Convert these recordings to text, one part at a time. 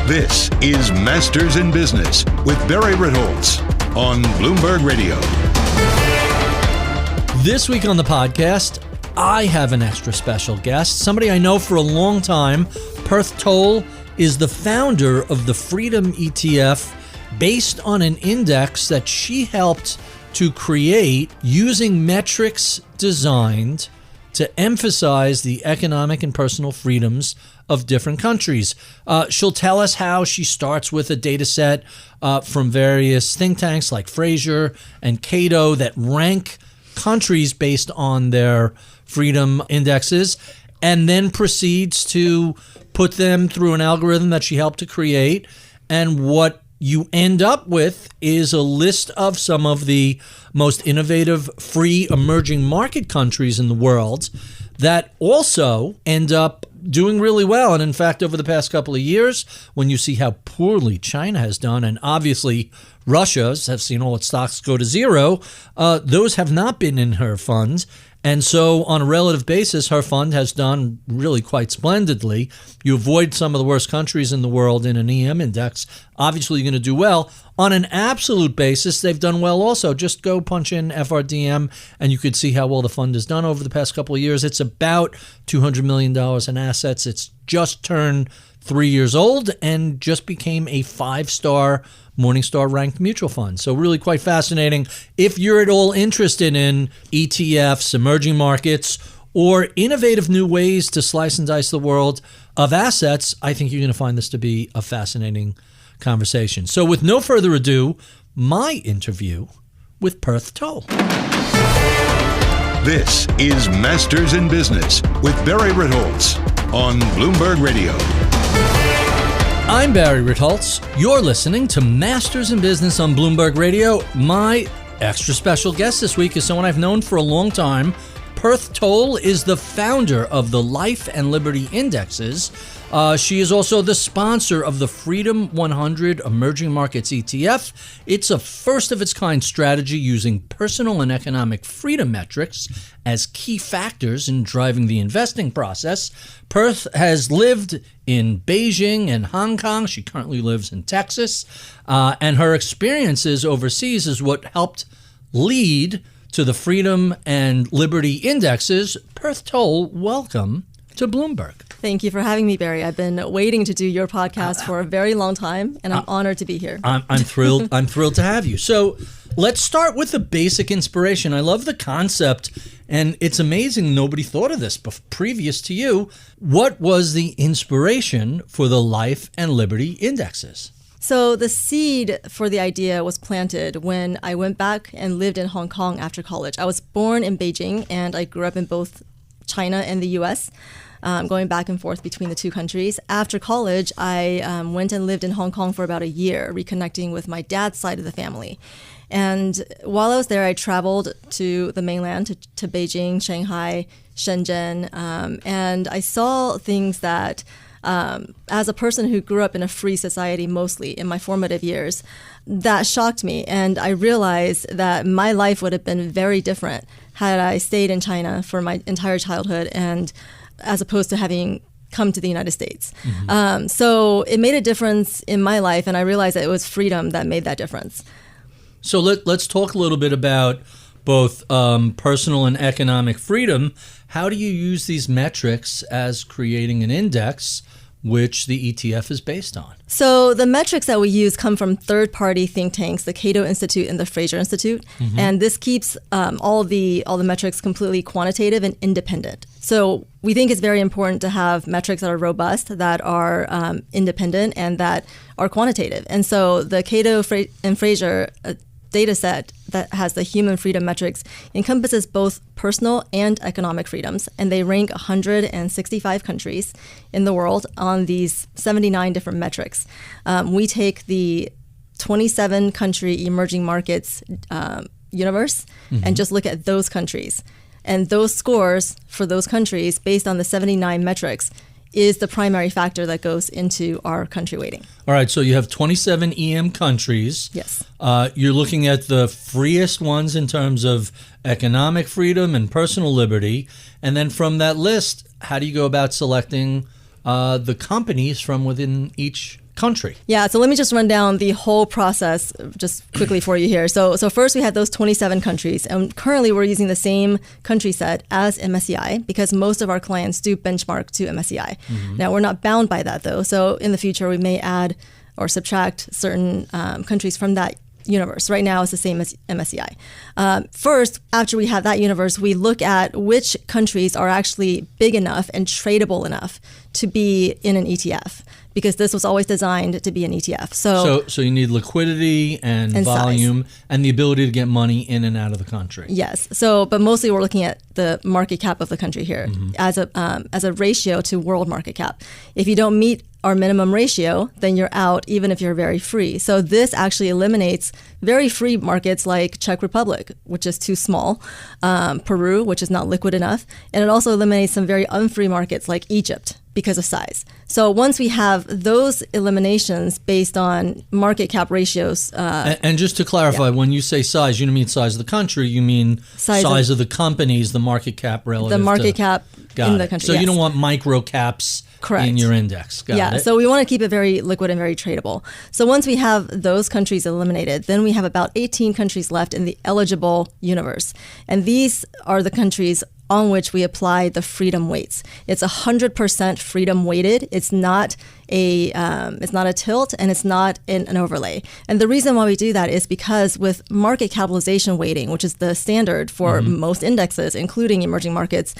This is Masters in Business with Barry Ritholtz on Bloomberg Radio. This week on the podcast, I have an extra special guest, somebody I know for a long time. Perth Tolle is the founder of the Freedom ETF, based on an index that she helped to create using metrics designed to emphasize the economic and personal freedoms of different countries. She'll tell us how she starts with a data set from various think tanks like Fraser and Cato that rank countries based on their freedom indexes, and then proceeds to put them through an algorithm that she helped to create. And what you end up with is a list of some of the most innovative free emerging market countries in the world that also end up doing really well. And in fact, over the past couple of years, when you see how poorly China has done, and obviously Russia's have seen all its stocks go to zero, those have not been in her funds. And so on a relative basis, her fund has done really quite splendidly. You avoid some of the worst countries in the world in an EM index, obviously you're going to do well. On an absolute basis, they've done well also. Just go punch in FRDM and you could see how well the fund has done over the past couple of years. It's about $200 million in assets. It's just turned 3 years old and just became a 5-star Morningstar ranked mutual fund. So really quite fascinating. If you're at all interested in ETFs, emerging markets, or innovative new ways to slice and dice the world of assets, I think you're going to find this to be a fascinating conversation. So with no further ado, my interview with Perth Tolle. This is Masters in Business with Barry Ritholtz on Bloomberg Radio. I'm Barry Ritholtz. You're listening to Masters in Business on Bloomberg Radio. My extra special guest this week is someone I've known for a long time. Perth Tolle is the founder of the Life and Liberty Indexes. She is also the sponsor of the Freedom 100 Emerging Markets ETF. It's a first-of-its-kind strategy using personal and economic freedom metrics as key factors in driving the investing process. Perth has lived in Beijing and Hong Kong. She currently lives in Texas. And her experiences overseas is what helped lead to the Freedom and Liberty Indexes. Perth Tolle, welcome to Bloomberg. Thank you for having me, Barry. I've been waiting to do your podcast for a very long time, and I'm honored to be here. I'm thrilled. I'm thrilled to have you. So let's start with the basic inspiration. I love the concept, and it's amazing nobody thought of this previous to you. What was the inspiration for the Life and Liberty Indexes? So the seed for the idea was planted when I went back and lived in Hong Kong after college. I was born in Beijing, and I grew up in both China and the U.S., going back and forth between the two countries. After college, I went and lived in Hong Kong for about a year, reconnecting with my dad's side of the family. And while I was there, I traveled to the mainland, to Beijing, Shanghai, Shenzhen, and I saw things that, as a person who grew up in a free society mostly in my formative years, that shocked me. And I realized that my life would have been very different had I stayed in China for my entire childhood, and as opposed to having come to the United States. Mm-hmm. So it made a difference in my life, and I realized that it was freedom that made that difference. So let's talk a little bit about both personal and economic freedom. How do you use these metrics as creating an index which the ETF is based on? So the metrics that we use come from third-party think tanks, the Cato Institute and the Fraser Institute, mm-hmm. and this keeps all the metrics completely quantitative and independent. So we think it's very important to have metrics that are robust, that are independent, and that are quantitative. And so the Cato and Fraser data set that has the human freedom metrics encompasses both personal and economic freedoms, and they rank 165 countries in the world on these 79 different metrics. We take the 27 country emerging markets universe mm-hmm. and just look at those countries. And those scores for those countries based on the 79 metrics is the primary factor that goes into our country weighting. All right, so you have 27 EM countries. Yes. You're looking at the freest ones in terms of economic freedom and personal liberty. And then from that list, how do you go about selecting the companies from within each country. Yeah, so let me just run down the whole process just quickly for you here. So first we had those 27 countries, and currently we're using the same country set as MSCI because most of our clients do benchmark to MSCI. Now, we're not bound by that though, so in the future we may add or subtract certain countries from that universe. Right now it's the same as MSCI. First, after we have that universe, we look at which countries are actually big enough and tradable enough to be in an ETF, because this was always designed to be an ETF. So you need liquidity and volume size. And the ability to get money in and out of the country. Yes. But mostly we're looking at the market cap of the country here as a ratio to world market cap. If you don't meet our minimum ratio, then you're out, even if you're very free. So this actually eliminates very free markets like Czech Republic, which is too small, Peru, which is not liquid enough, and it also eliminates some very unfree markets like Egypt because of size. So once we have those eliminations based on market cap ratios. And just to clarify, when you say size, you don't mean size of the country, you mean size of the companies, the market cap relative the market cap in the country. So you don't want micro caps in your index. Got it. So we want to keep it very liquid and very tradable. So once we have those countries eliminated, then we have about 18 countries left in the eligible universe. And these are the countries on which we apply the freedom weights. It's 100% freedom weighted. It's not a tilt, and it's not an overlay. And the reason why we do that is because with market capitalization weighting, which is the standard for most indexes, including emerging markets,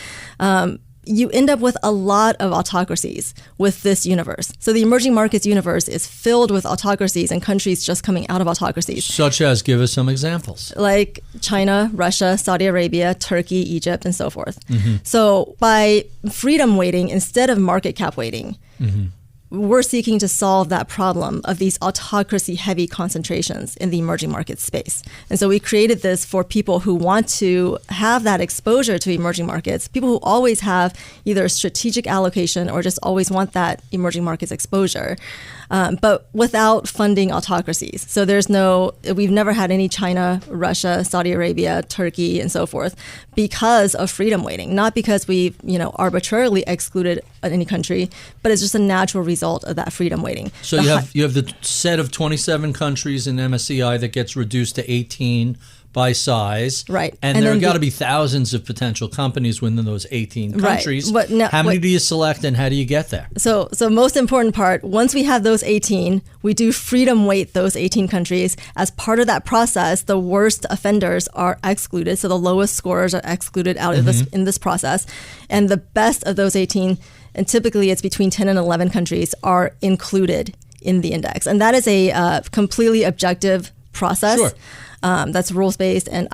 you end up with a lot of autocracies with this universe. So the emerging markets universe is filled with autocracies and countries just coming out of autocracies. Such as, give us some examples. Like China, Russia, Saudi Arabia, Turkey, Egypt, and so forth. So by freedom weighting instead of market cap weighting, we're seeking to solve that problem of these autocracy-heavy concentrations in the emerging market space. And so we created this for people who want to have that exposure to emerging markets, people who always have either a strategic allocation or just always want that emerging markets exposure, but without funding autocracies. So we've never had any China, Russia, Saudi Arabia, Turkey, and so forth because of freedom weighting, not because we've arbitrarily excluded any country, but it's just a natural result of that freedom weighting. So you have the set of 27 countries in MSCI that gets reduced to 18 by size. Right. And there have got to be thousands of potential companies within those 18 countries. Right. How many do you select and how do you get there? So most important part, once we have those 18, we do freedom weight those 18 countries. As part of that process, the worst offenders are excluded. So the lowest scorers are excluded out of this in this process. And the best of those 18, and typically it's between 10 and 11 countries, are included in the index. And that is a completely objective process. Sure. That's rules-based, and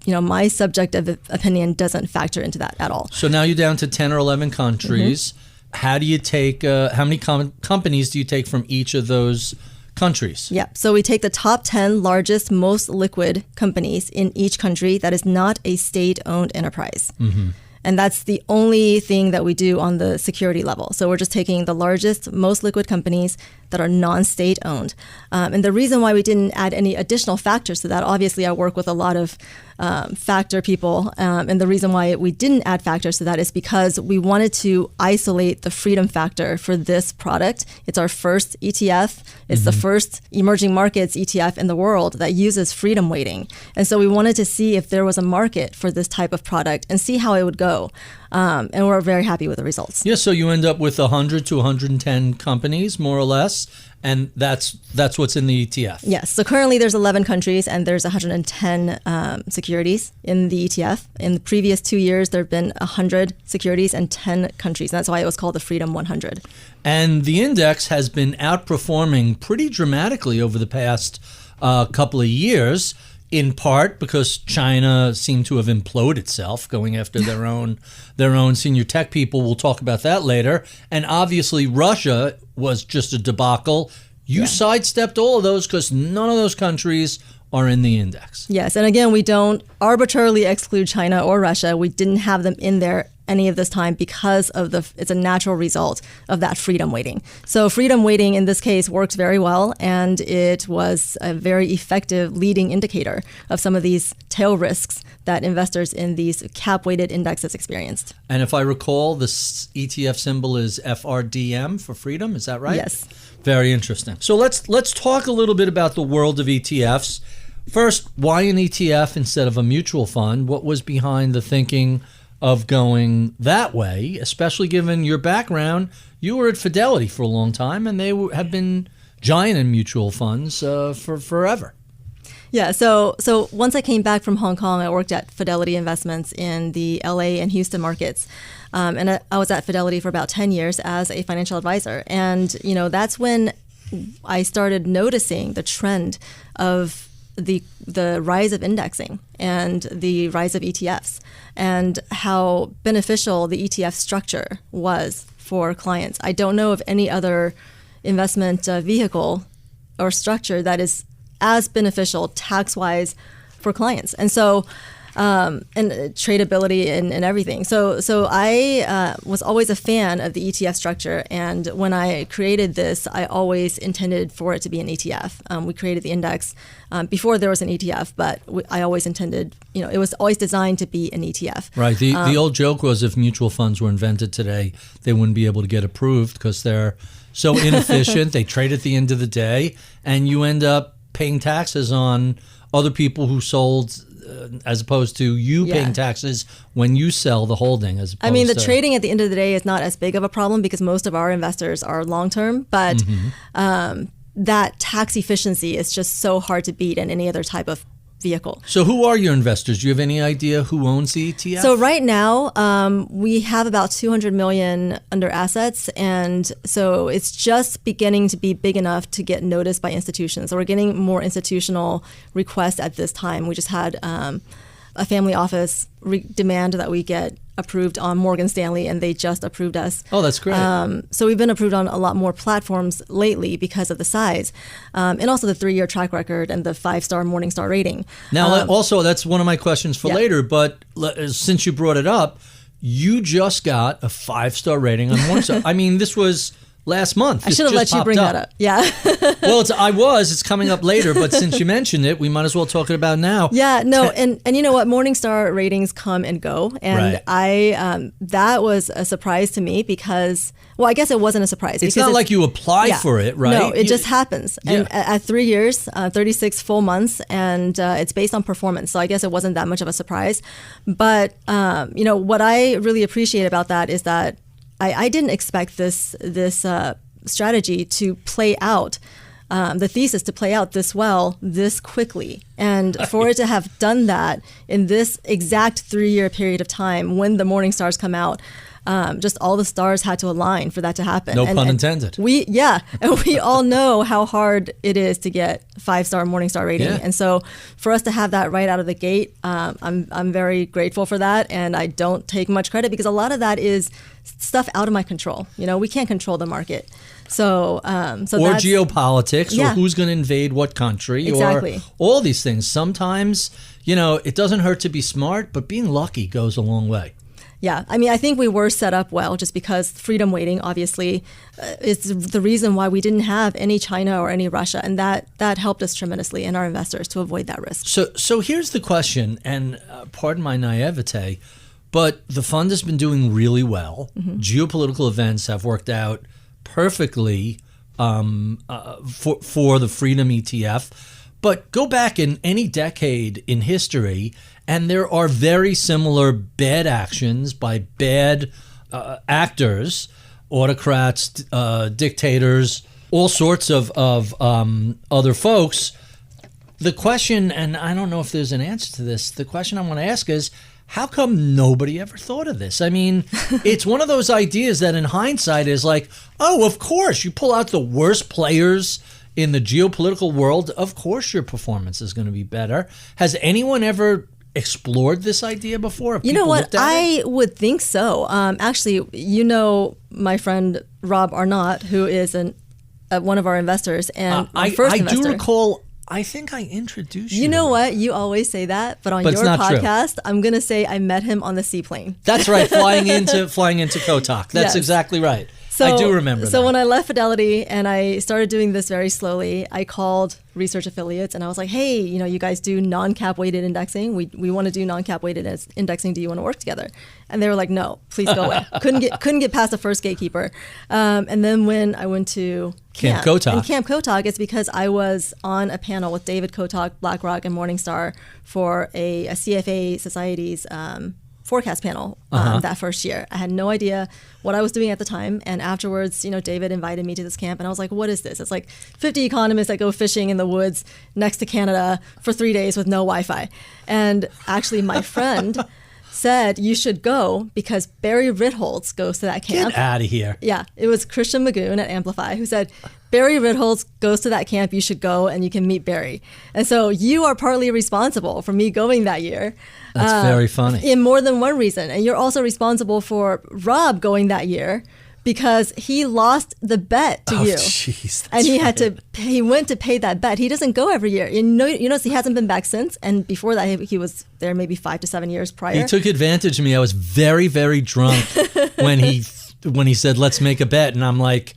my subjective opinion doesn't factor into that at all. So now you're down to 10 or 11 countries. How do you take, how many companies do you take from each of those countries? Yeah, so we take the top 10 largest, most liquid companies in each country that is not a state-owned enterprise. And that's the only thing that we do on the security level. So we're just taking the largest, most liquid companies that are non-state owned. And the reason why we didn't add any additional factors to that, obviously I work with a lot of factor people. And the reason why we didn't add factors to that is because we wanted to isolate the freedom factor for this product. It's our first ETF. It's the first emerging markets ETF in the world that uses freedom weighting. And so we wanted to see if there was a market for this type of product and see how it would go. And we're very happy with the results. Yeah, so you end up with 100 to 110 companies, more or less, and that's what's in the ETF. Yes, so currently there's 11 countries and there's 110 securities in the ETF. In the previous 2 years, there have been 100 securities and 10 countries. And that's why it was called the Freedom 100. And the index has been outperforming pretty dramatically over the past couple of years, in part because China seemed to have imploded itself, going after their own senior tech people. We'll talk about that later. And obviously Russia was just a debacle. You sidestepped all of those because none of those countries are in the index. Yes, and again, we don't arbitrarily exclude China or Russia. We didn't have them in there any of this time because of it's a natural result of that freedom weighting. So freedom weighting in this case works very well, and it was a very effective leading indicator of some of these tail risks that investors in these cap-weighted indexes experienced. And if I recall, the ETF symbol is FRDM for freedom. Is that right? Yes. Very interesting. So let's talk a little bit about the world of ETFs. First, why an ETF instead of a mutual fund? What was behind the thinking of going that way, especially given your background? You were at Fidelity for a long time, and they have been giant in mutual funds for forever. Yeah, so once I came back from Hong Kong, I worked at Fidelity Investments in the LA and Houston markets. And I was at Fidelity for about 10 years as a financial advisor. And, that's when I started noticing the trend of the rise of indexing and the rise of ETFs and how beneficial the ETF structure was for clients. I don't know of any other investment vehicle or structure that is as beneficial tax-wise for clients. And so, and tradability and everything. So I was always a fan of the ETF structure. And when I created this, I always intended for it to be an ETF. We created the index before there was an ETF, but I always intended, it was always designed to be an ETF. Right. The old joke was if mutual funds were invented today, they wouldn't be able to get approved because they're so inefficient. They trade at the end of the day, and you end up paying taxes on other people who sold, as opposed to you paying taxes when you sell the holding. The trading at the end of the day is not as big of a problem because most of our investors are long-term, but that tax efficiency is just so hard to beat in any other type of vehicle. So who are your investors? Do you have any idea who owns the ETF? So right now, we have about 200 million under assets. And so it's just beginning to be big enough to get noticed by institutions. So we're getting more institutional requests at this time. We just had a family office demand that we get approved on Morgan Stanley, and they just approved us. Oh, that's great. So we've been approved on a lot more platforms lately because of the size, and also the 3-year track record and the 5-star Morningstar rating. Now, also, that's one of my questions for later, but since you brought it up, you just got a 5-star rating on Morningstar. I mean, this was last month. I should have let you bring that up. Yeah. Well, it's coming up later, but since you mentioned it, we might as well talk about now. Yeah, no, and you know what? Morningstar ratings come and go, and right. That was a surprise to me because, well, I guess it wasn't a surprise. It's not like you applied for it, right? No, it just happens. And at 3 years, 36 full months, and it's based on performance. So I guess it wasn't that much of a surprise. But, what I really appreciate about that is that I didn't expect this strategy to play out, the thesis to play out this well, this quickly. And for it to have done that in this exact 3-year period of time when the Morningstars come out, just all the stars had to align for that to happen. No pun intended. And we all know how hard it is to get 5-star Morningstar rating. Yeah. And so for us to have that right out of the gate, I'm very grateful for that. And I don't take much credit because a lot of that is stuff out of my control. We can't control the market. So or geopolitics, or who's going to invade what country, exactly. or all these things. Sometimes, it doesn't hurt to be smart, but being lucky goes a long way. Yeah, I think we were set up well just because freedom weighting, obviously, is the reason why we didn't have any China or any Russia. And that helped us tremendously and our investors to avoid that risk. So here's the question, and pardon my naivete, but the fund has been doing really well. Mm-hmm. Geopolitical events have worked out perfectly for the Freedom ETF. But go back in any decade in history, and there are very similar bad actions by bad actors, autocrats, dictators, all sorts of other folks. The question, and I don't know if there's an answer to this, the question I want to ask is, how come nobody ever thought of this? I mean, it's one of those ideas that in hindsight is like, oh, of course, you pull out the worst players in the geopolitical world, of course your performance is going to be better. Has anyone ever explored this idea before? You know what? I would think so. Actually, my friend Rob Arnott, who is one of our investors and my first investor. I do recall I think I introduced you. You know to what? You always say that, but on But it's your not true. podcast, I'm going to say I met him on the seaplane. That's right, flying into Kotak. That's Yes. exactly right. I do remember that. So when I left Fidelity and I started doing this very slowly, I called research affiliates and I was like, hey, you guys do non-cap weighted indexing. We want to do non-cap weighted indexing. Do you want to work together? And they were like, no, please go away. Couldn't get past the first gatekeeper. And then when I went to Camp Kotak. And Camp Kotak, it's because I was on a panel with David Kotak, BlackRock, and Morningstar for a CFA Society's forecast panel that first year. I had no idea what I was doing at the time. And afterwards, David invited me to this camp and I was like, what is this? It's like 50 economists that go fishing in the woods next to Canada for 3 days with no Wi-Fi. And actually my friend said you should go because Barry Ritholtz goes to that camp. Get out of here. Yeah, it was Christian Magoon at Amplify who said, Barry Ritholtz goes to that camp, you should go and you can meet Barry. And so you are partly responsible for me going that year. That's very funny. In more than one reason. And you're also responsible for Rob going that year because he lost the bet to you. Jeez, and he went to pay that bet. He doesn't go every year. You notice he hasn't been back since. And before that, he was there maybe 5 to 7 years prior. He took advantage of me. I was very, very drunk when he said, let's make a bet. And I'm like,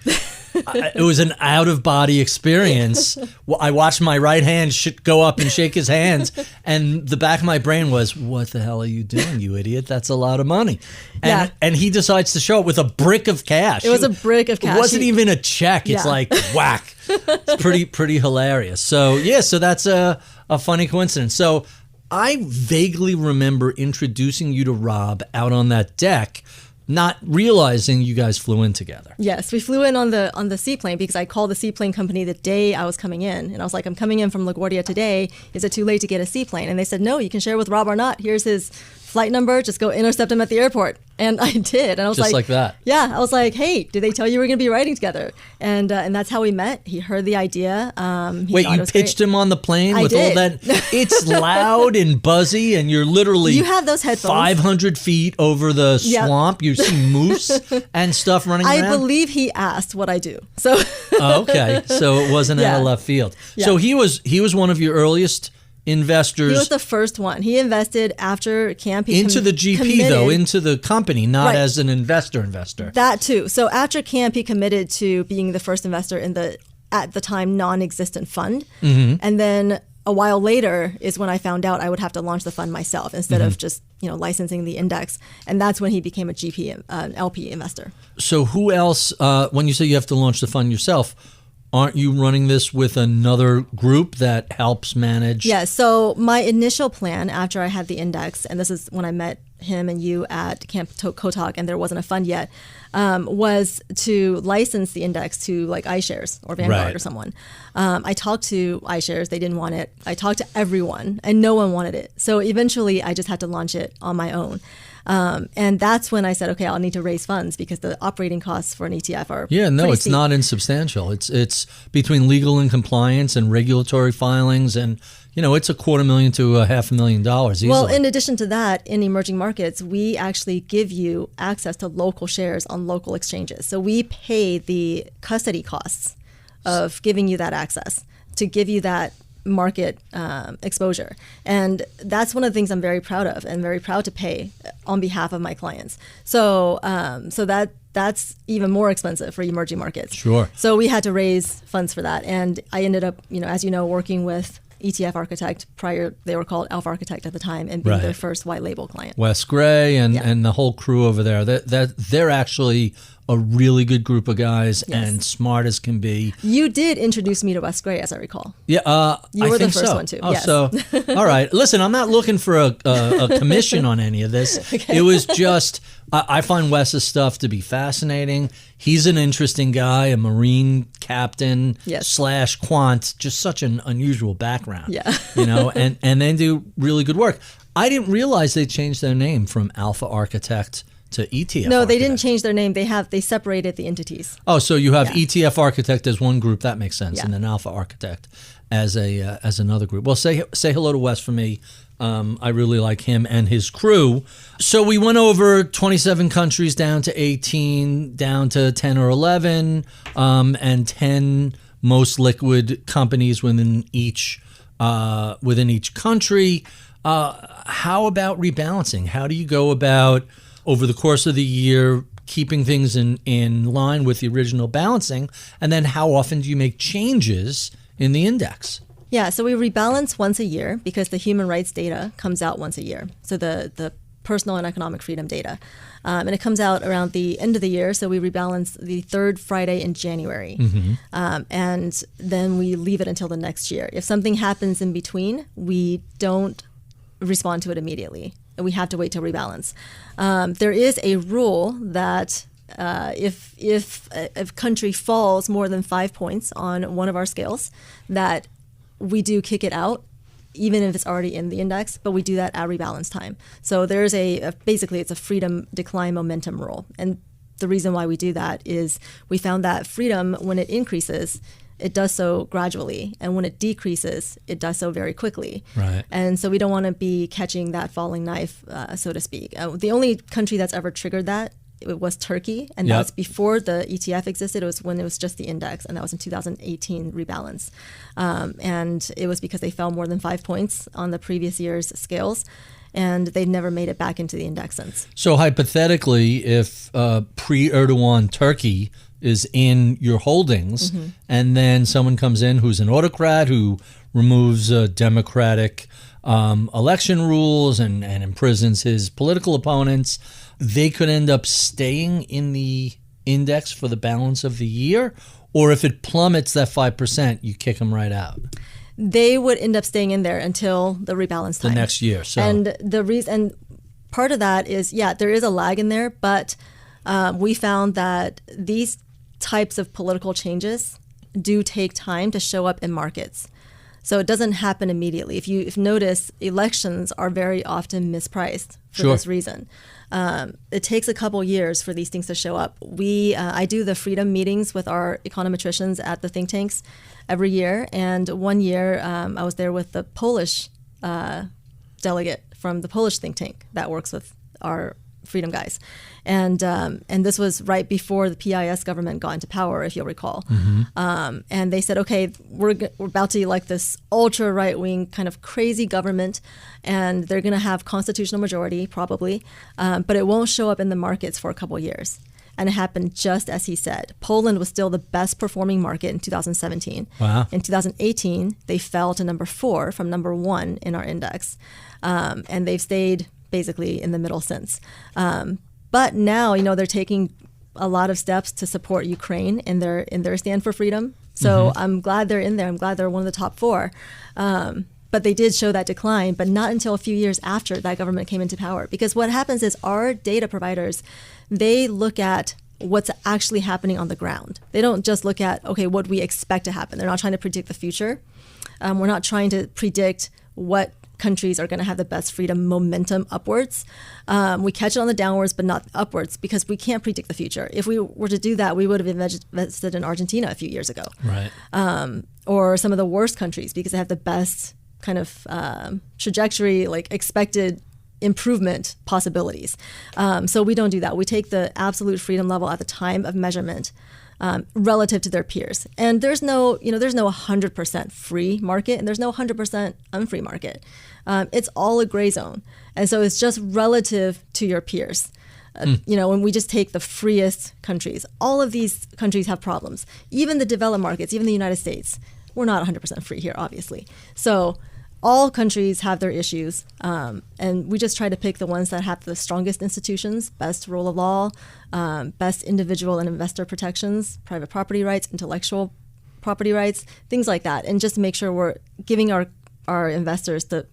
it was an out-of-body experience. I watched my right hand go up and shake his hands, and the back of my brain was, what the hell are you doing, you idiot? That's a lot of money. And he decides to show it with a brick of cash. It was a brick of cash. It wasn't even a check. It's like, whack. It's pretty hilarious. So that's a funny coincidence. So I vaguely remember introducing you to Rob out on that deck, not realizing you guys flew in together. Yes, we flew in on the seaplane because I called the seaplane company the day I was coming in. And I was like, I'm coming in from LaGuardia today. Is it too late to get a seaplane? And they said, no, you can share with Rob or not. Here's his flight number. Just go intercept him at the airport. And I did. And I was just like that. Yeah. I was like, hey, did they tell you we're going to be riding together? And that's how we met. He heard the idea. Wait, you pitched him on the plane I with did. all that? It's loud and buzzy, and you're literally you have those headphones 500 feet over the swamp. You see moose and stuff running around. I believe he asked what I do. So okay. So it wasn't out of left field. Yeah. So he was one of your earliest investors. He was the first one. He invested after camp. He into the GP committed, though, into the company, not Right. as an investor. That too. So after camp, he committed to being the first investor in the, at the time, non-existent fund. Mm-hmm. And then a while later is when I found out I would have to launch the fund myself instead of just licensing the index. And that's when he became a GP, an LP investor. So who else, when you say you have to launch the fund yourself, aren't you running this with another group that helps manage? Yeah, so my initial plan after I had the index, and this is when I met him and you at Camp Kotak and there wasn't a fund yet, was to license the index to like iShares or Vanguard Right. or someone. I talked to iShares, they didn't want it. I talked to everyone and no one wanted it. So eventually I just had to launch it on my own. And that's when I said, okay, I'll need to raise funds because the operating costs for an ETF are pretty it's steep. not insubstantial. It's between legal and compliance and regulatory filings, and it's $250,000 to $500,000 easily. Well, in addition to that, in emerging markets, we actually give you access to local shares on local exchanges. So we pay the custody costs of giving you that access to give you that market exposure. And that's one of the things I'm very proud of and very proud to pay on behalf of my clients. So that's even more expensive for emerging markets. Sure. So we had to raise funds for that. And I ended up, as you know, working with ETF Architect. Prior, they were called Alpha Architect at the time, and being their first white label client. Wes Gray and the whole crew over there. They're actually a really good group of guys and smart as can be. You did introduce me to Wes Gray, as I recall. Yeah, you were I the think first so. one too. Oh, yes. so all right. Listen, I'm not looking for a commission on any of this. Okay. It was just I find Wes's stuff to be fascinating. He's an interesting guy, a Marine captain / quant, just such an unusual background. Yeah. And they do really good work. I didn't realize they changed their name from Alpha Architect to ETF. No, they Architect. didn't change their name. They separated the entities. Oh, so you have ETF Architect as one group. That makes sense, Yeah. and then Alpha Architect as another group. Well, say hello to Wes for me. I really like him and his crew. So we went over 27 countries down to 18, down to 10 or 11, and 10 most liquid companies within each country. How about rebalancing? How do you go about, over the course of the year, keeping things in line with the original balancing? And then how often do you make changes in the index? Yeah, so we rebalance once a year because the human rights data comes out once a year. So the personal and economic freedom data. And it comes out around the end of the year, so we rebalance the third Friday in January. And then we leave it until the next year. If something happens in between, we don't respond to it immediately. We have to wait to rebalance. There is a rule that if a country falls more than 5 points on one of our scales, that we do kick it out, even if it's already in the index, but we do that at rebalance time. So there's basically it's a freedom decline momentum rule. And the reason why we do that is we found that freedom, when it increases, it does so gradually. And when it decreases, it does so very quickly. Right. And so we don't want to be catching that falling knife, so to speak. The only country that's ever triggered that, it was Turkey, and that was before the ETF existed. It was when it was just the index, and that was in 2018 rebalance. And it was because they fell more than 5 points on the previous year's scales, and they've never made it back into the index since. So hypothetically, if pre-Erdogan Turkey is in your holdings, and then someone comes in who's an autocrat who removes democratic election rules and imprisons his political opponents, they could end up staying in the index for the balance of the year? Or if it plummets that 5%, you kick them right out? They would end up staying in there until the rebalance time. The next year. So. And the reason, part of that is, there is a lag in there, but we found that these types of political changes do take time to show up in markets. So it doesn't happen immediately. If you notice, elections are very often mispriced for this reason. It takes a couple years for these things to show up. I do the freedom meetings with our econometricians at the think tanks every year. And one year I was there with the Polish delegate from the Polish think tank that works with our freedom guys. And this was right before the PIS government got into power, if you'll recall. And they said, okay, we're about to elect this ultra right-wing kind of crazy government, and they're going to have constitutional majority probably, but it won't show up in the markets for a couple of years. And it happened just as he said. Poland was still the best performing market in 2017. Wow. In 2018, they fell to number 4 from number 1 in our index. And they've stayed basically in the middle since. But now, they're taking a lot of steps to support Ukraine in their stand for freedom. So I'm glad they're in there. I'm glad they're one of the top 4. But they did show that decline, but not until a few years after that government came into power. Because what happens is our data providers, they look at what's actually happening on the ground. They don't just look at, okay, what we expect to happen. They're not trying to predict the future. We're not trying to predict what countries are going to have the best freedom momentum upwards. We catch it on the downwards, but not upwards, because we can't predict the future. If we were to do that, we would have invested in Argentina a few years ago. Right. Or some of the worst countries, because they have the best kind of trajectory, like expected improvement possibilities. So we don't do that. We take the absolute freedom level at the time of measurement relative to their peers. And there's no 100% free market, and there's no 100% unfree market. It's all a gray zone. And so it's just relative to your peers. When we just take the freest countries, all of these countries have problems. Even the developed markets, even the United States, we're not 100% free here, obviously. So all countries have their issues, and we just try to pick the ones that have the strongest institutions, best rule of law, best individual and investor protections, private property rights, intellectual property rights, things like that, and just make sure we're giving our investors the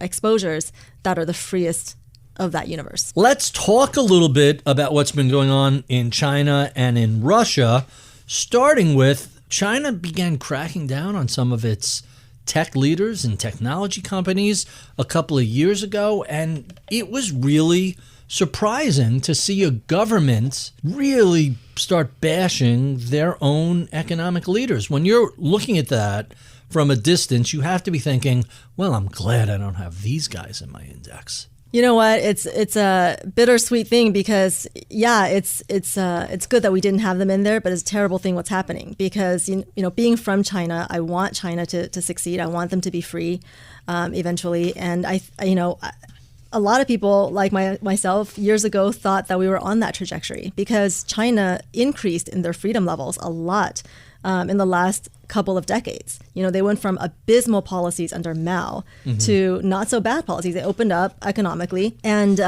exposures that are the freest of that universe. Let's talk a little bit about what's been going on in China and in Russia, starting with China began cracking down on some of its tech leaders and technology companies a couple of years ago, and it was really surprising to see a government really start bashing their own economic leaders. When you're looking at that from a distance, you have to be thinking, well, I'm glad I don't have these guys in my index. You know what? It's a bittersweet thing because it's good that we didn't have them in there, but it's a terrible thing what's happening because being from China, I want China to succeed. I want them to be free eventually, and a lot of people like myself years ago thought that we were on that trajectory because China increased in their freedom levels a lot in the last couple of decades. They went from abysmal policies under Mao to not so bad policies. They opened up economically and,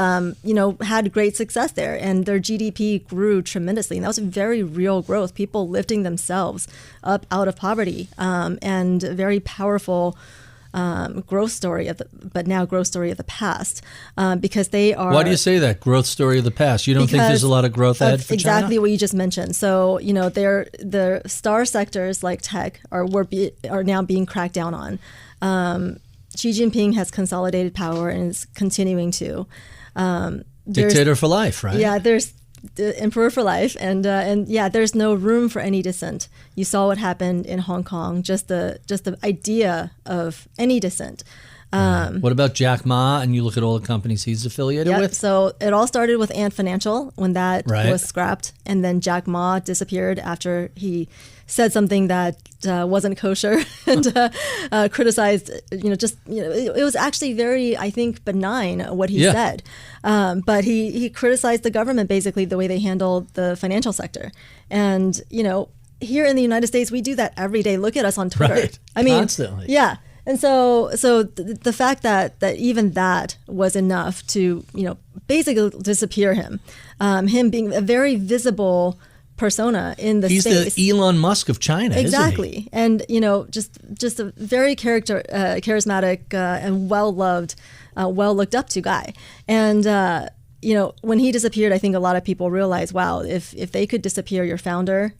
had great success there. And their GDP grew tremendously. And that was very real growth, people lifting themselves up out of poverty and very powerful growth story of the past because they are. Why do you say that growth story of the past? You don't think there's a lot of growth ahead for China? Exactly what you just mentioned. So the star sectors like tech are now being cracked down on. Xi Jinping has consolidated power and is continuing to. Dictator for life, right? Yeah, there's the emperor for life, and there's no room for any dissent. You saw what happened in Hong Kong. Just the idea of any dissent. What about Jack Ma? And you look at all the companies he's affiliated with. So it all started with Ant Financial when that was scrapped, and then Jack Ma disappeared after he said something that wasn't kosher and criticized. It was actually very, I think, benign what he said, but he criticized the government basically the way they handled the financial sector, and here in the United States we do that every day. Look at us on Twitter. Right. I mean, constantly. Yeah. And so the fact that even that was enough to, basically disappear him being a very visible persona in the space. He's the Elon Musk of China, exactly. Isn't he? And, just a very charismatic and well-loved, well-looked up to guy. And, when he disappeared, I think a lot of people realized, wow, if they could disappear your founder,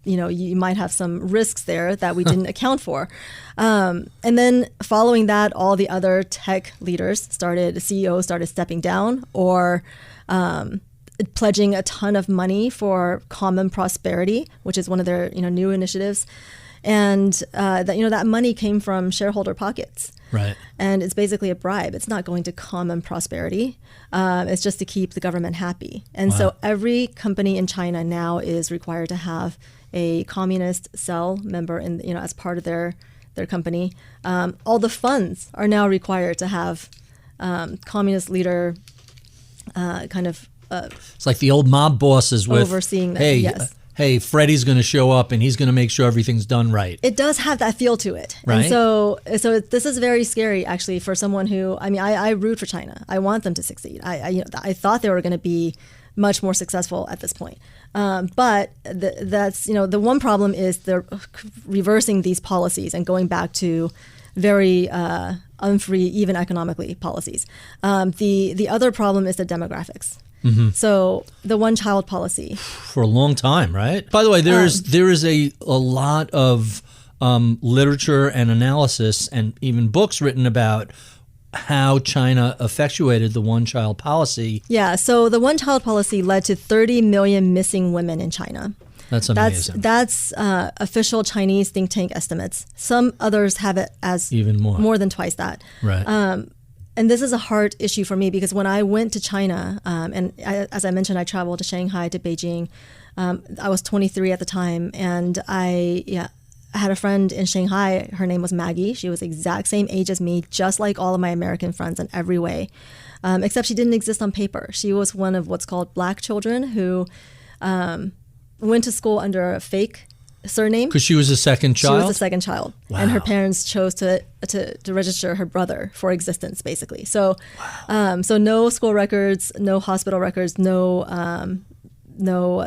you might have some risks there that we didn't account for. And then following that, all the other tech leaders CEOs started stepping down or pledging a ton of money for common prosperity, which is one of their new initiatives. And that money came from shareholder pockets. Right. And it's basically a bribe. It's not going to common prosperity. It's just to keep the government happy. And so every company in China now is required to have a communist cell member as part of their company. All the funds are now required to have communist leader it's like the old mob bosses with overseeing that. Hey, Freddie's going to show up and he's going to make sure everything's done right. It does have that feel to it. Right. And so this is very scary, actually, for someone who, I root for China. I want them to succeed. I thought they were going to be much more successful at this point. But that's the one problem is they're reversing these policies and going back to very unfree, even economically, policies. The other problem is the demographics. Mm-hmm. So the one-child policy. For a long time, right? By the way, there is a lot of literature and analysis and even books written about how China effectuated the one-child policy. Yeah, so the one-child policy led to 30 million missing women in China. That's amazing. That's official Chinese think tank estimates. Some others have it as even more than twice that. Right. And this is a hard issue for me because when I went to China, as I mentioned, I traveled to Shanghai, to Beijing. I was 23 at the time, and I had a friend in Shanghai. Her name was Maggie. She was the exact same age as me, just like all of my American friends in every way, except she didn't exist on paper. She was one of what's called black children who went to school under a fake surname. Because she was the second child? She was the second child. Wow. And her parents chose to register her brother for existence, basically. So so no school records, no hospital records, no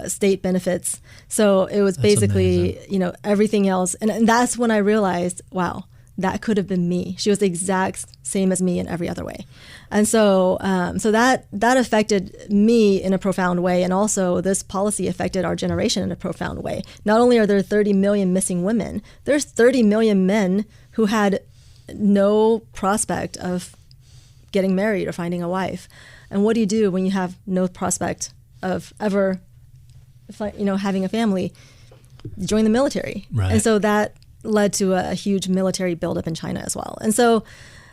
state benefits. So it was basically, everything else. And that's when I realized, wow, that could have been me. She was the exact same as me in every other way. And so that affected me in a profound way. And also this policy affected our generation in a profound way. Not only are there 30 million missing women, there's 30 million men who had no prospect of getting married or finding a wife. And what do you do when you have no prospect of ever, having a family? You join the military. Right. And so that led to a huge military buildup in China as well. And so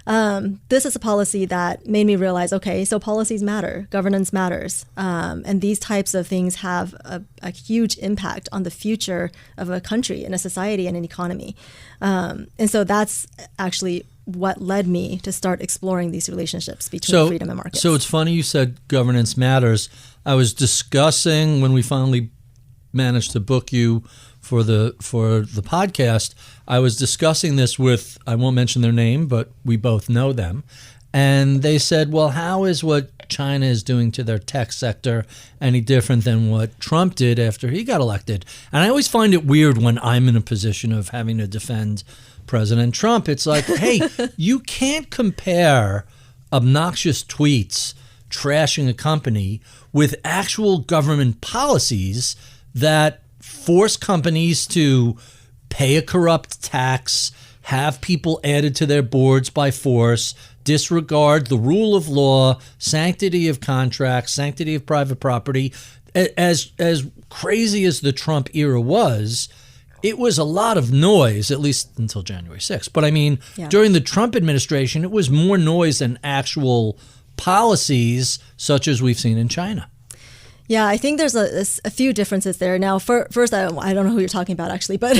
This is a policy that made me realize, okay, so policies matter, governance matters, and these types of things have a huge impact on the future of a country and a society and an economy. And so that's actually what led me to start exploring these relationships between freedom and markets. So it's funny you said governance matters. I was discussing when we finally managed to book you for the podcast, I was discussing this with, I won't mention their name, but we both know them. And they said, well, how is what China is doing to their tech sector any different than what Trump did after he got elected? And I always find it weird when I'm in a position of having to defend President Trump. It's like, hey, you can't compare obnoxious tweets trashing a company with actual government policies that force companies to pay a corrupt tax, have people added to their boards by force, disregard the rule of law, sanctity of contracts, sanctity of private property. As crazy as the Trump era was, it was a lot of noise, at least until January 6th. But I mean, during the Trump administration, it was more noise than actual policies such as we've seen in China. Yeah, I think there's a few differences there. Now, first, I don't know who you're talking about, actually, but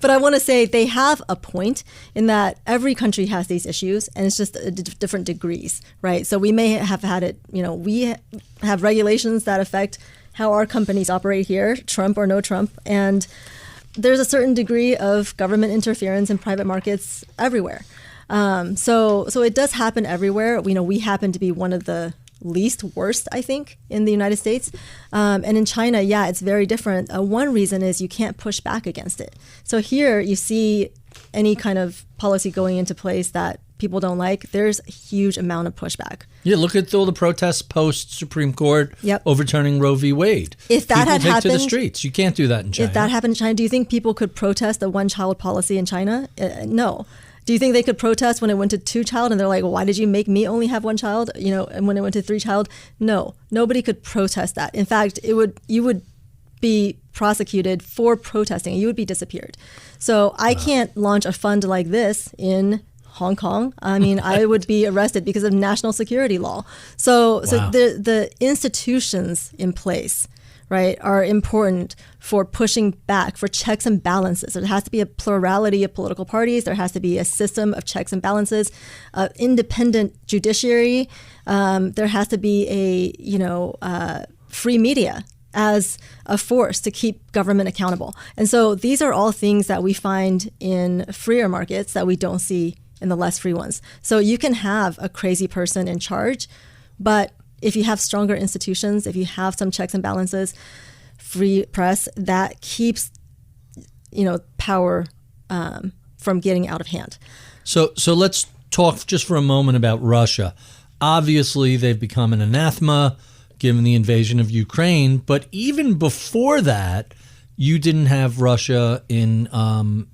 but I want to say they have a point in that every country has these issues, and it's just different degrees, right? So we may have had it, we have regulations that affect how our companies operate here, Trump or no Trump, and there's a certain degree of government interference in private markets everywhere. So it does happen everywhere. We happen to be one of the least worst, I think, in the United States. And in China, it's very different. One reason is you can't push back against it. So here you see any kind of policy going into place that people don't like, there's a huge amount of pushback. Yeah, look at all the protests post-Supreme Court overturning Roe v. Wade. If that had happened, to the streets. You can't do that in China. If that happened in China, do you think people could protest a one-child policy in China? No. Do you think they could protest when it went to 2-child and they're like, well, why did you make me only have 1 child? And when it went to 3-child? No, nobody could protest that. In fact, you would be prosecuted for protesting. You would be disappeared. So I can't launch a fund like this in Hong Kong. I mean, I would be arrested because of national security law. So the institutions in place, right, are important for pushing back, for checks and balances. There has to be a plurality of political parties. There has to be a system of checks and balances, independent judiciary. There has to be a free media as a force to keep government accountable. And so these are all things that we find in freer markets that we don't see in the less free ones. So you can have a crazy person in charge, but if you have stronger institutions, if you have some checks and balances, free press, that keeps, power from getting out of hand. So let's talk just for a moment about Russia. Obviously, they've become an anathema given the invasion of Ukraine. But even before that, you didn't have Russia in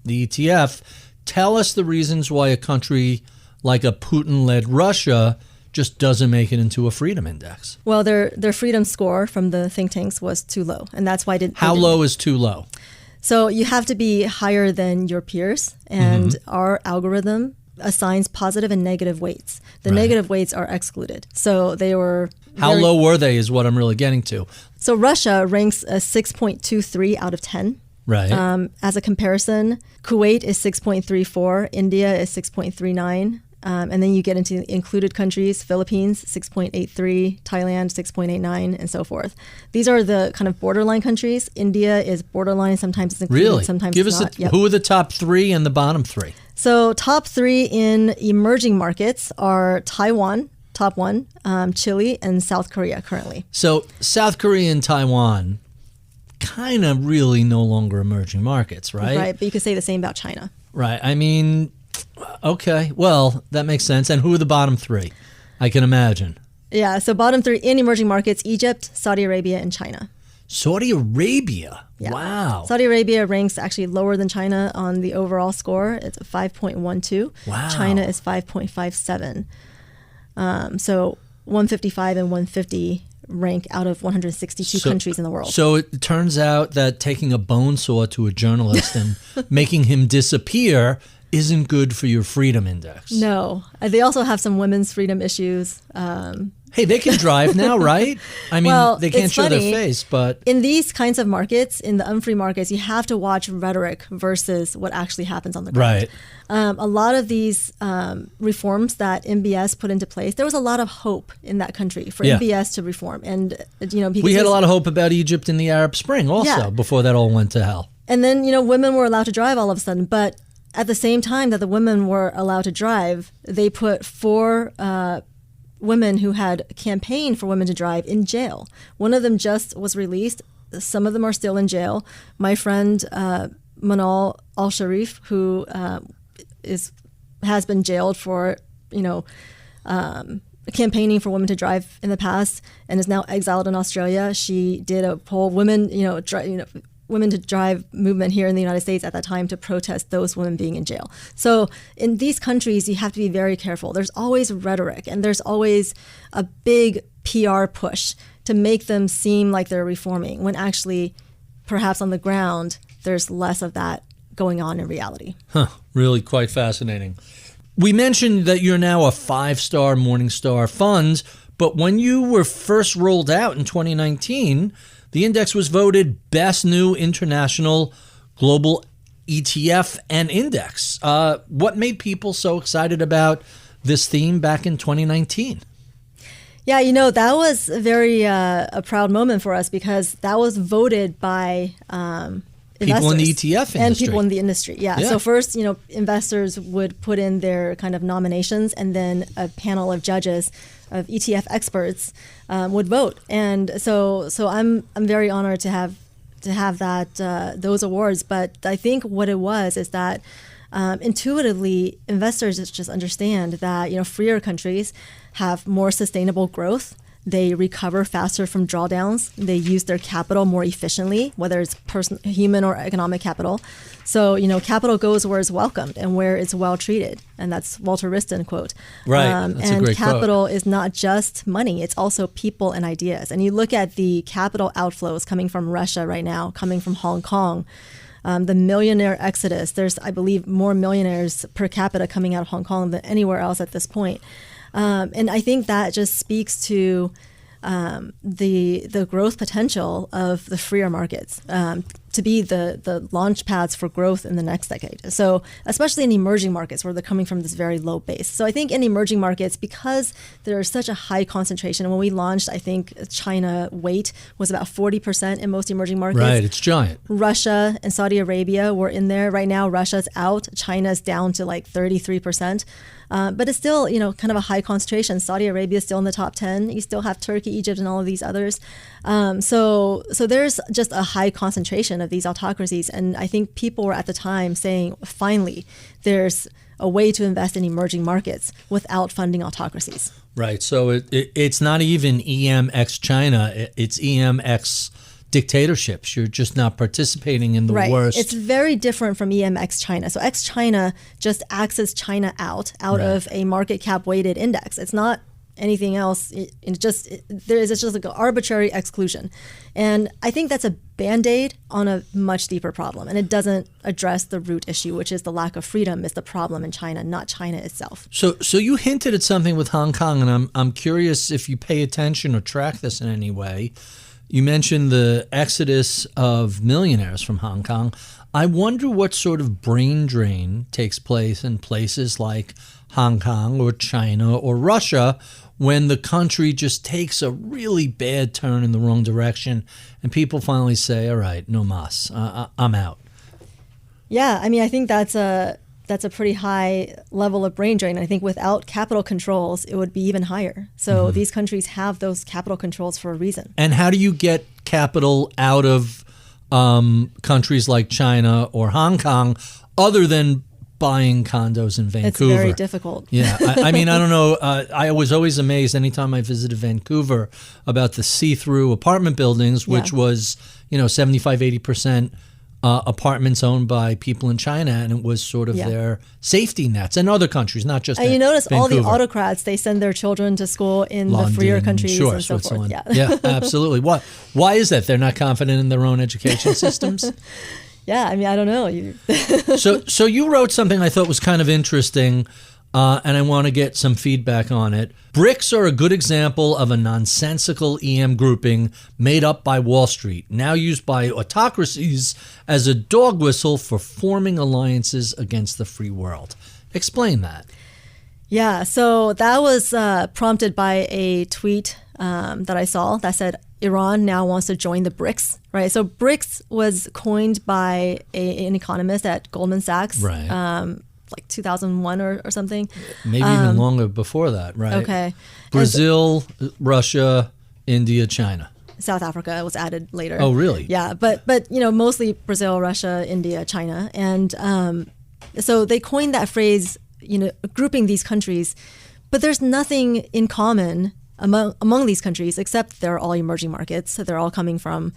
the ETF. Tell us the reasons why a country like a Putin-led Russia just doesn't make it into a freedom index. Well, their freedom score from the think tanks was too low, and that's why How low is too low? So you have to be higher than your peers, and our algorithm assigns positive and negative weights. The negative weights are excluded. So they were... How low were they is what I'm really getting to. So Russia ranks a 6.23 out of 10. Right. As a comparison, Kuwait is 6.34, India is 6.39. And then you get into included countries, Philippines, 6.83, Thailand, 6.89, and so forth. These are the kind of borderline countries. India is borderline, sometimes it's included, sometimes it's not. Who are the top 3 and the bottom 3? So top 3 in emerging markets are Taiwan, top 1, Chile, and South Korea currently. So South Korea and Taiwan kind of really no longer emerging markets, right? Right, but you could say the same about China. Right. I mean... Okay, well, that makes sense. And who are the bottom 3? I can imagine. Yeah, so bottom 3 in emerging markets, Egypt, Saudi Arabia, and China. Saudi Arabia? Yeah. Wow. Saudi Arabia ranks actually lower than China on the overall score. It's 5.12. Wow. China is 5.57. So 155 and 150 rank out of 162 countries in the world. So it turns out that taking a bone saw to a journalist and making him disappear isn't good for your freedom index. No. They also have some women's freedom issues. Hey, they can drive now, right? I mean, Well, they can't it's show their funny. face, but In these kinds of markets, in the unfree markets, you have to watch rhetoric versus what actually happens on the ground. right. A lot of these reforms that MBS put into place, there was a lot of hope in that country for Yeah. MBS to reform. And, because We had a lot of hope about Egypt in the Arab Spring also Yeah. before that all went to hell. And then, women were allowed to drive all of a sudden. But at the same time that the women were allowed to drive, they put 4 women who had campaigned for women to drive in jail. One of them just was released. Some of them are still in jail. My friend Manal Al-Sharif, who has been jailed for, campaigning for women to drive in the past and is now exiled in Australia. She did a whole women to drive movement here in the United States at that time to protest those women being in jail. So in these countries, you have to be very careful. There's always rhetoric and there's always a big PR push to make them seem like they're reforming when actually perhaps on the ground, there's less of that going on in reality. Really quite fascinating. We mentioned that you're now a 5-star Morningstar fund, but when you were first rolled out in 2019, the index was voted Best New International Global ETF and Index. What made people so excited about this theme back in 2019? Yeah, that was very a proud moment for us because that was voted by People in the investors ETF industry. and people in the industry. Yeah. Yeah. So first, investors would put in their kind of nominations, and then a panel of judges, of ETF experts, would vote. And so I'm very honored to have that those awards. But I think what it was is that intuitively, investors just understand that freer countries have more sustainable growth. They recover faster from drawdowns. They use their capital more efficiently, whether it's human or economic capital. So, capital goes where it's welcomed and where it's well treated. And that's Walter Wriston quote. Right. That's a and great capital quote. is not just money. It's also people and ideas. And you look at the capital outflows coming from Russia right now, coming from Hong Kong, the millionaire exodus. There's, I believe, more millionaires per capita coming out of Hong Kong than anywhere else at this point. And I think that just speaks to the growth potential of the freer markets to be the launch pads for growth in the next decade. So especially in emerging markets where they're coming from this very low base. So I think in emerging markets, because there's such a high concentration, and when we launched, I think China weight was about 40% in most emerging markets. Right, it's giant. Russia and Saudi Arabia were in there. Right now, Russia's out. China's down to like 33%. But it's still, kind of a high concentration. Saudi Arabia is still in the top 10. You still have Turkey, Egypt, and all of these others. So there's just a high concentration of these autocracies. And I think people were at the time saying, finally, there's a way to invest in emerging markets without funding autocracies. Right. So it's not even EMX China. It's EMX dictatorships. You're just not participating in the worst. It's very different from EMX China. So X China just axes China out Right. of a market cap weighted index. It's not anything else. It's just like an arbitrary exclusion. And I think that's a Band-Aid on a much deeper problem. And it doesn't address the root issue, which is the lack of freedom is the problem in China, not China itself. So you hinted at something with Hong Kong, and I'm curious if you pay attention or track this in any way. You mentioned the exodus of millionaires from Hong Kong. I wonder what sort of brain drain takes place in places like Hong Kong or China or Russia when the country just takes a really bad turn in the wrong direction and people finally say, all right, no mas, I'm out. Yeah, I think that's a pretty high level of brain drain. I think without capital controls, it would be even higher. So these countries have those capital controls for a reason. And how do you get capital out of countries like China or Hong Kong other than buying condos in Vancouver? It's very difficult. Yeah. I don't know. I was always amazed anytime I visited Vancouver about the see-through apartment buildings, which was, 75, 80% apartments owned by people in China, and it was sort of their safety nets, and other countries, not just And you notice Vancouver. all the autocrats, they send their children to school in London, the freer countries sure, and so forth. Switzerland. Yeah. Yeah, absolutely. Why is that? They're not confident in their own education systems? Yeah, I mean, I don't know. So you wrote something I thought was kind of interesting, and I want to get some feedback on it. BRICS are a good example of a nonsensical EM grouping made up by Wall Street, now used by autocracies as a dog whistle for forming alliances against the free world. Explain that. Yeah, so that was prompted by a tweet that I saw that said, Iran now wants to join the BRICS, right? So BRICS was coined by an economist at Goldman Sachs, right. Like 2001 or something. Maybe even longer before that, right? Okay. Brazil, Russia, India, China. South Africa was added later. Oh, really? Yeah, but mostly Brazil, Russia, India, China. And so they coined that phrase, grouping these countries, but there's nothing in common among these countries, except they're all emerging markets. So they're all coming from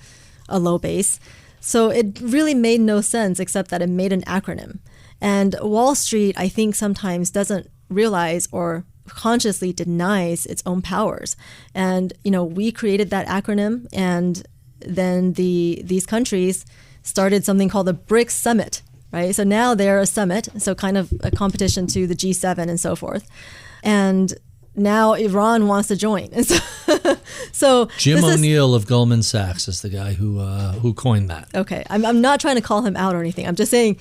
a low base. So it really made no sense, except that it made an acronym. And Wall Street, I think, sometimes doesn't realize or consciously denies its own powers. And, we created that acronym, and then these countries started something called the BRICS Summit, right? So now they're a summit, so kind of a competition to the G7 and so forth. And now Iran wants to join. And so Jim O'Neill of Goldman Sachs is the guy who coined that. Okay, I'm not trying to call him out or anything. I'm just saying,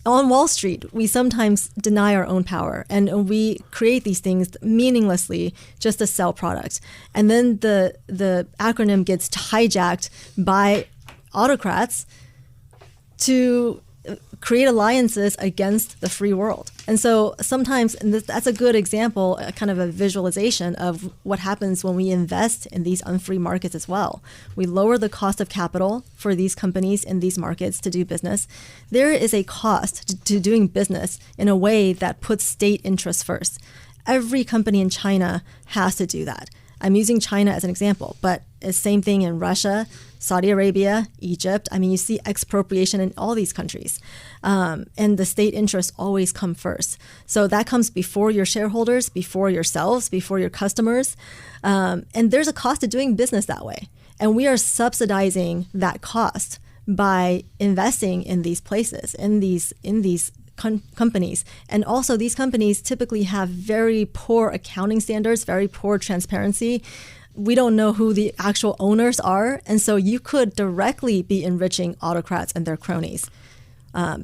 on Wall Street, we sometimes deny our own power, and we create these things meaninglessly just to sell products. And then the acronym gets hijacked by autocrats to create alliances against the free world. And so sometimes, and that's a good example, kind of a visualization of what happens when we invest in these unfree markets as well. We lower the cost of capital for these companies in these markets to do business. There is a cost to doing business in a way that puts state interests first. Every company in China has to do that. I'm using China as an example, but it's the same thing in Russia, Saudi Arabia, Egypt. I mean, you see expropriation in all these countries. And the state interests always come first. So that comes before your shareholders, before yourselves, before your customers. And there's a cost to doing business that way. And we are subsidizing that cost by investing in these places, in these companies. And also these companies typically have very poor accounting standards, very poor transparency. We don't know who the actual owners are. And so you could directly be enriching autocrats and their cronies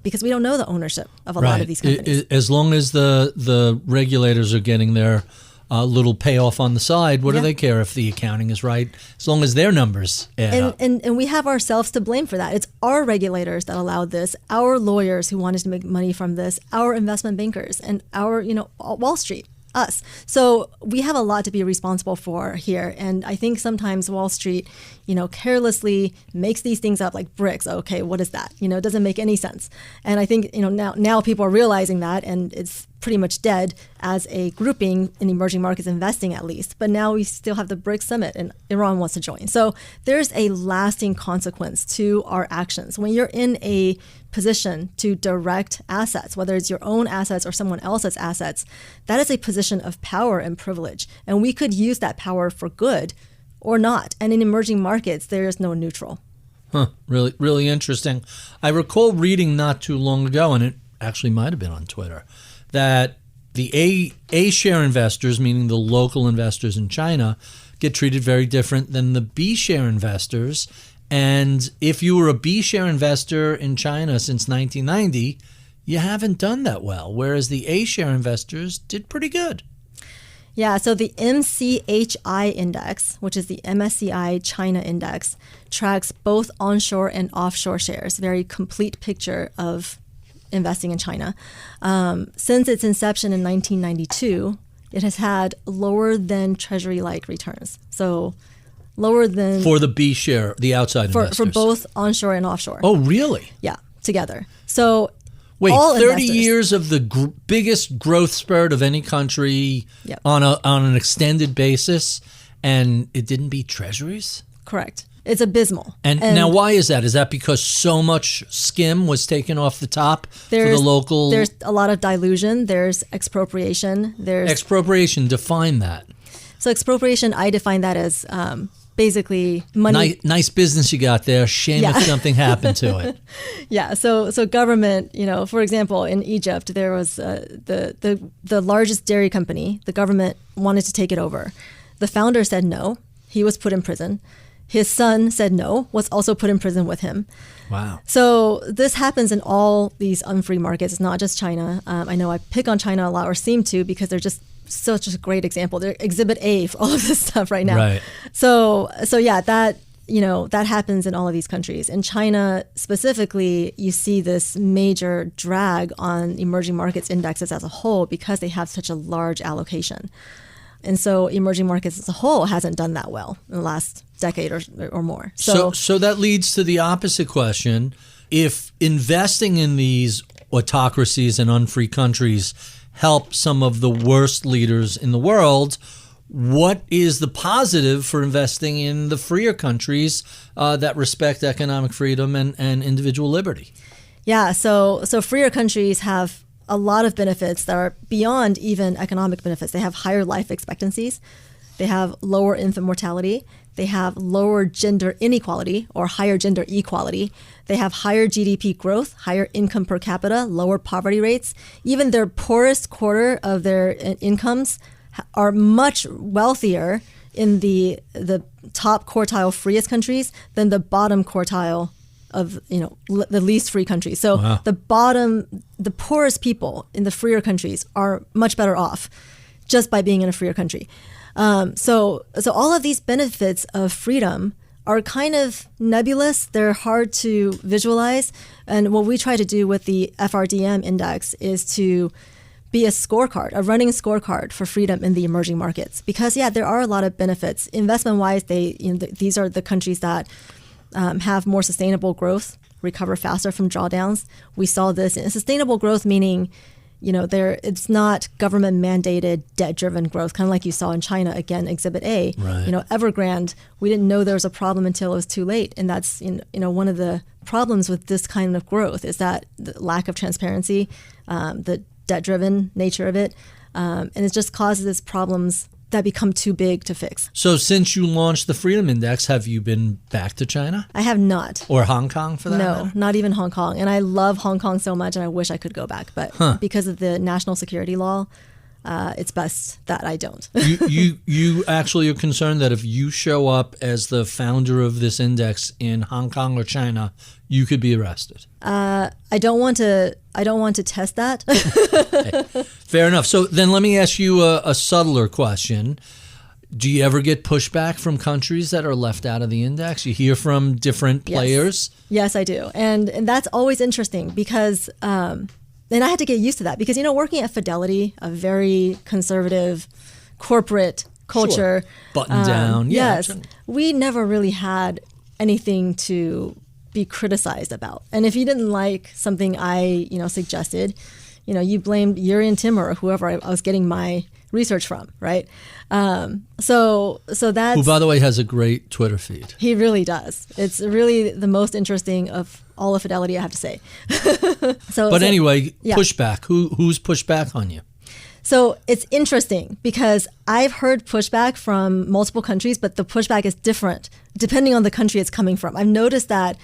because we don't know the ownership of a lot of these companies. As long as the regulators are getting their little payoff on the side, what do they care if the accounting is right? As long as their numbers add up. And we have ourselves to blame for that. It's our regulators that allowed this, our lawyers who wanted to make money from this, our investment bankers, and our, Wall Street, us. So we have a lot to be responsible for here. And I think sometimes Wall Street, carelessly makes these things up like BRICS. Okay, what is that? It doesn't make any sense. And I think, now people are realizing that, and it's pretty much dead as a grouping in emerging markets investing at least. But now we still have the BRICS Summit and Iran wants to join. So there's a lasting consequence to our actions. When you're in a position to direct assets, whether it's your own assets or someone else's assets, that is a position of power and privilege. And we could use that power for good or not. And in emerging markets, there is no neutral. Really, really interesting. I recall reading not too long ago, and it actually might have been on Twitter, that the A share investors, meaning the local investors in China, get treated very different than the B share investors. And if you were a B share investor in China since 1990, you haven't done that well, whereas the A share investors did pretty good. Yeah, so the MCHI index, which is the MSCI China index, tracks both onshore and offshore shares, very complete picture of investing in China. Since its inception in 1992, it has had lower than treasury-like returns. So lower than... For the B share, the outside investors. For both onshore and offshore. Oh, really? Yeah, together. So wait, all 30 investors, years of the biggest growth spurt of any country on an extended basis, and it didn't beat treasuries? Correct. It's abysmal. And now why is that? Is that because so much skim was taken off the top for the local... There's a lot of dilution. There's expropriation. Expropriation, define that. So expropriation, I define that as basically money. Nice business you got there. Shame if something happened to it. Yeah. So government, for example, in Egypt, there was the largest dairy company. The government wanted to take it over. The founder said no. He was put in prison. His son said no, was also put in prison with him. Wow. So this happens in all these unfree markets. It's not just China. I know I pick on China a lot, or seem to, because they're just such a great example. They're exhibit A for all of this stuff right now. Right. So yeah, that happens in all of these countries. In China specifically, you see this major drag on emerging markets indexes as a whole because they have such a large allocation. And so emerging markets as a whole hasn't done that well in the last decade or more. So that leads to the opposite question. If investing in these autocracies and unfree countries help some of the worst leaders in the world, what is the positive for investing in the freer countries that respect economic freedom and individual liberty? Yeah, so freer countries have a lot of benefits that are beyond even economic benefits. They have higher life expectancies. They have lower infant mortality. They have lower gender inequality or higher gender equality. They have higher GDP growth, higher income per capita, lower poverty rates. Even their poorest quarter of their incomes are much wealthier in the top quartile freest countries than the bottom quartile of the least free countries. So wow. The poorest people in the freer countries are much better off just by being in a freer country. So all of these benefits of freedom are kind of nebulous. They're hard to visualize. And what we try to do with the FRDM index is to be a running scorecard for freedom in the emerging markets. Because there are a lot of benefits. Investment-wise, these are the countries that have more sustainable growth, recover faster from drawdowns. We saw this in sustainable growth, meaning, it's not government mandated debt-driven growth, kind of like you saw in China, again, Exhibit A. Right. Evergrande, we didn't know there was a problem until it was too late. And that's, one of the problems with this kind of growth is that the lack of transparency, the debt-driven nature of it, and it just causes problems that become too big to fix. So since you launched the Freedom Index, have you been back to China? I have not. Or Hong Kong for that matter? No, not even Hong Kong. And I love Hong Kong so much and I wish I could go back. But because of the national security law, it's best that I don't. You actually are concerned that if you show up as the founder of this index in Hong Kong or China, you could be arrested. I don't want to test that. Okay. Fair enough. So then let me ask you a subtler question. Do you ever get pushback from countries that are left out of the index? You hear from different players? Yes, I do. And that's always interesting because and I had to get used to that because, working at Fidelity, a very conservative corporate culture. Sure. Button down. Yes. We never really had anything to be criticized about. And if you didn't like something I, suggested, you blamed Yuri and Tim or whoever I was getting my research from, right? So that's... Who, by the way, has a great Twitter feed. He really does. It's really the most interesting of all of Fidelity, I have to say. Anyway, pushback. Who's pushed back on you? So it's interesting because I've heard pushback from multiple countries, but the pushback is different depending on the country it's coming from. I've noticed that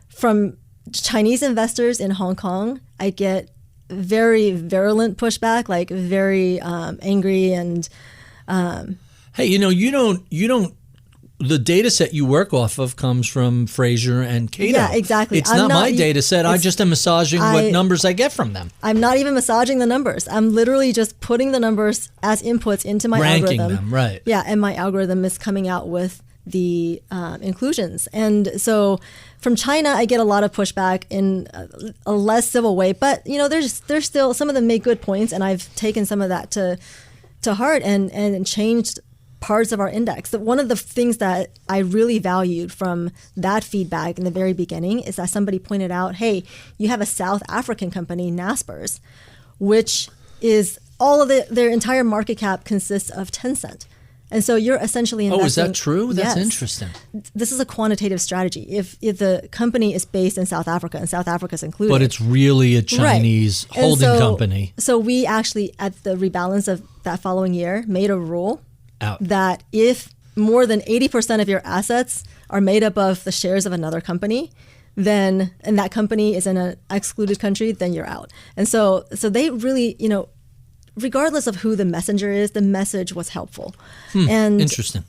from Chinese investors in Hong Kong, I get very virulent pushback, like very angry and. Hey, you don't. The data set you work off of comes from Fraser and Cato. Yeah, exactly. It's not my data set. I just am massaging what numbers I get from them. I'm not even massaging the numbers. I'm literally just putting the numbers as inputs into my ranking algorithm. Them, right. Yeah, and my algorithm is coming out with the inclusions. And so from China, I get a lot of pushback in a less civil way. But, there's still, some of them make good points. And I've taken some of that to heart and changed parts of our index. One of the things that I really valued from that feedback in the very beginning is that somebody pointed out, hey, you have a South African company, Naspers, which is all of their entire market cap consists of Tencent. And so you're essentially investing... Oh, is that true? That's yes. Interesting. This is a quantitative strategy. If the company is based in South Africa, and South Africa is included... But it's really a Chinese holding company. So we actually, at the rebalance of that following year, made a rule that if more than 80% of your assets are made up of the shares of another company, then, and that company is in an excluded country, then you're out. And so they really, regardless of who the messenger is, the message was helpful. And interesting.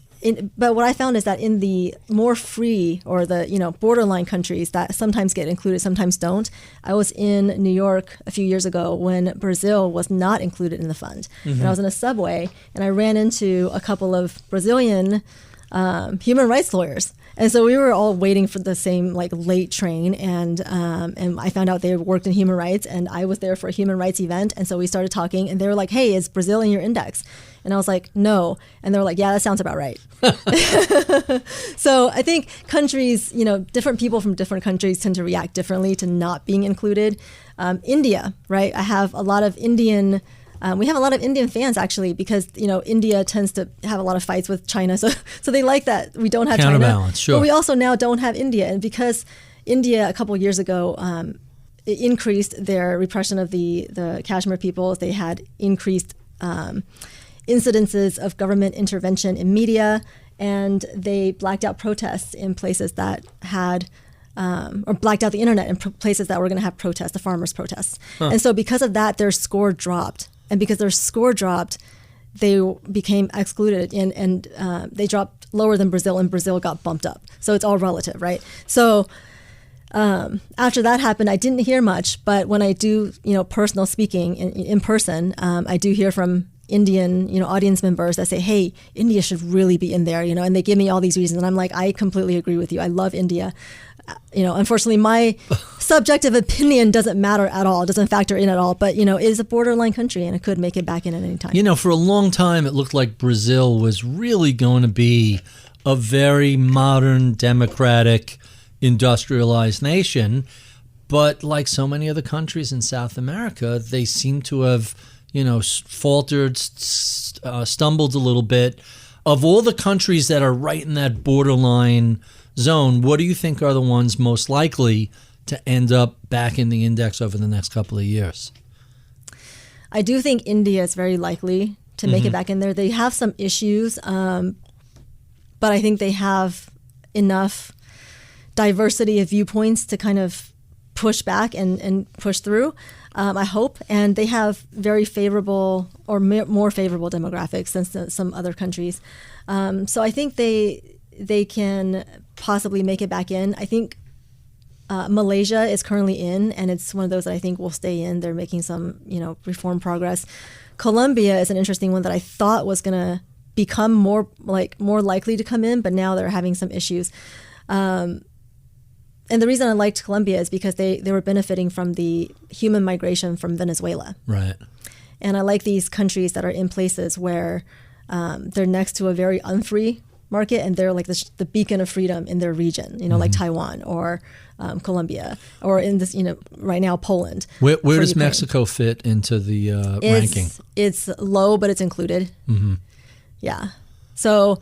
But what I found is that in the more free or the borderline countries that sometimes get included, sometimes don't. I was in New York a few years ago when Brazil was not included in the fund, and I was in a subway and I ran into a couple of Brazilian human rights lawyers. And so we were all waiting for the same late train, and I found out they worked in human rights, and I was there for a human rights event, and so we started talking, and they were like, "Hey, is Brazil in your index?" And I was like, "No," and they were like, "Yeah, that sounds about right." So I think countries, different people from different countries tend to react differently to not being included. India, right? I have a lot of Indian. We have a lot of Indian fans actually because India tends to have a lot of fights with China, so they like that we don't have counterbalance, China, sure. but we also now don't have India, and because India a couple of years ago it increased their repression of the Kashmir peoples. They had increased incidences of government intervention in media, and they blacked out protests in places that had. Or blacked out the internet in places that were going to have protests, the farmers' protests. And so because of that, their score dropped. And because their score dropped, they became excluded and they dropped lower than Brazil, and Brazil got bumped up. So it's all relative, right? So after that happened, I didn't hear much, but when I do, personal speaking in person, I do hear from Indian, audience members that say, "Hey, India should really be in there," and they give me all these reasons. And I'm like, I completely agree with you. I love India. Unfortunately, my subjective opinion doesn't matter at all. It doesn't factor in at all. But, it is a borderline country, and it could make it back in at any time. For a long time, it looked like Brazil was really going to be a very modern, democratic, industrialized nation. But like so many other countries in South America, they seem to have, faltered, stumbled a little bit. Of all the countries that are right in that borderline zone, what do you think are the ones most likely to end up back in the index over the next couple of years? I do think India is very likely to make it back in there. They have some issues, but I think they have enough diversity of viewpoints to kind of push back and push through, I hope. And they have very favorable or more favorable demographics than some other countries. So I think they can possibly make it back in. I think Malaysia is currently in, and it's one of those that I think will stay in. They're making some, reform progress. Colombia is an interesting one that I thought was going to become more likely to come in, but now they're having some issues. And the reason I liked Colombia is because they were benefiting from the human migration from Venezuela. Right. And I like these countries that are in places where they're next to a very unfree market, and they're like the beacon of freedom in their region, like Taiwan or Colombia, or in this, right now Poland. Where does Ukraine. Mexico fit into the ranking? It's low, but it's included. Mm-hmm. Yeah. So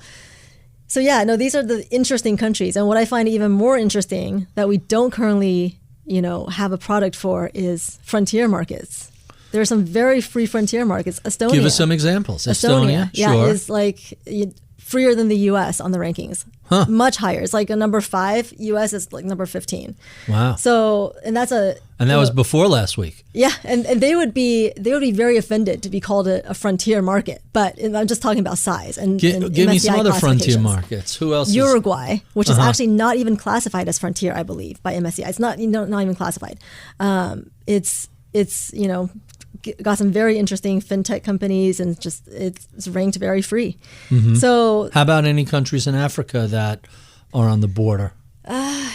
yeah, no, these are the interesting countries. And what I find even more interesting that we don't currently, have a product for is frontier markets. There are some very free frontier markets. Estonia. Give us some examples. Estonia, yeah, sure. is freer than the U.S. on the rankings. Huh. Much higher. It's like a number 5. U.S. is like number 15. Wow. So, and that's that was before last week. Yeah, and they would be very offended to be called a frontier market. But I'm just talking about size and give me some other frontier markets. Who else? Uruguay, which is actually not even classified as frontier, I believe, by MSCI. It's not even classified. It's got some very interesting fintech companies, and just it's ranked very free. Mm-hmm. So, how about any countries in Africa that are on the border?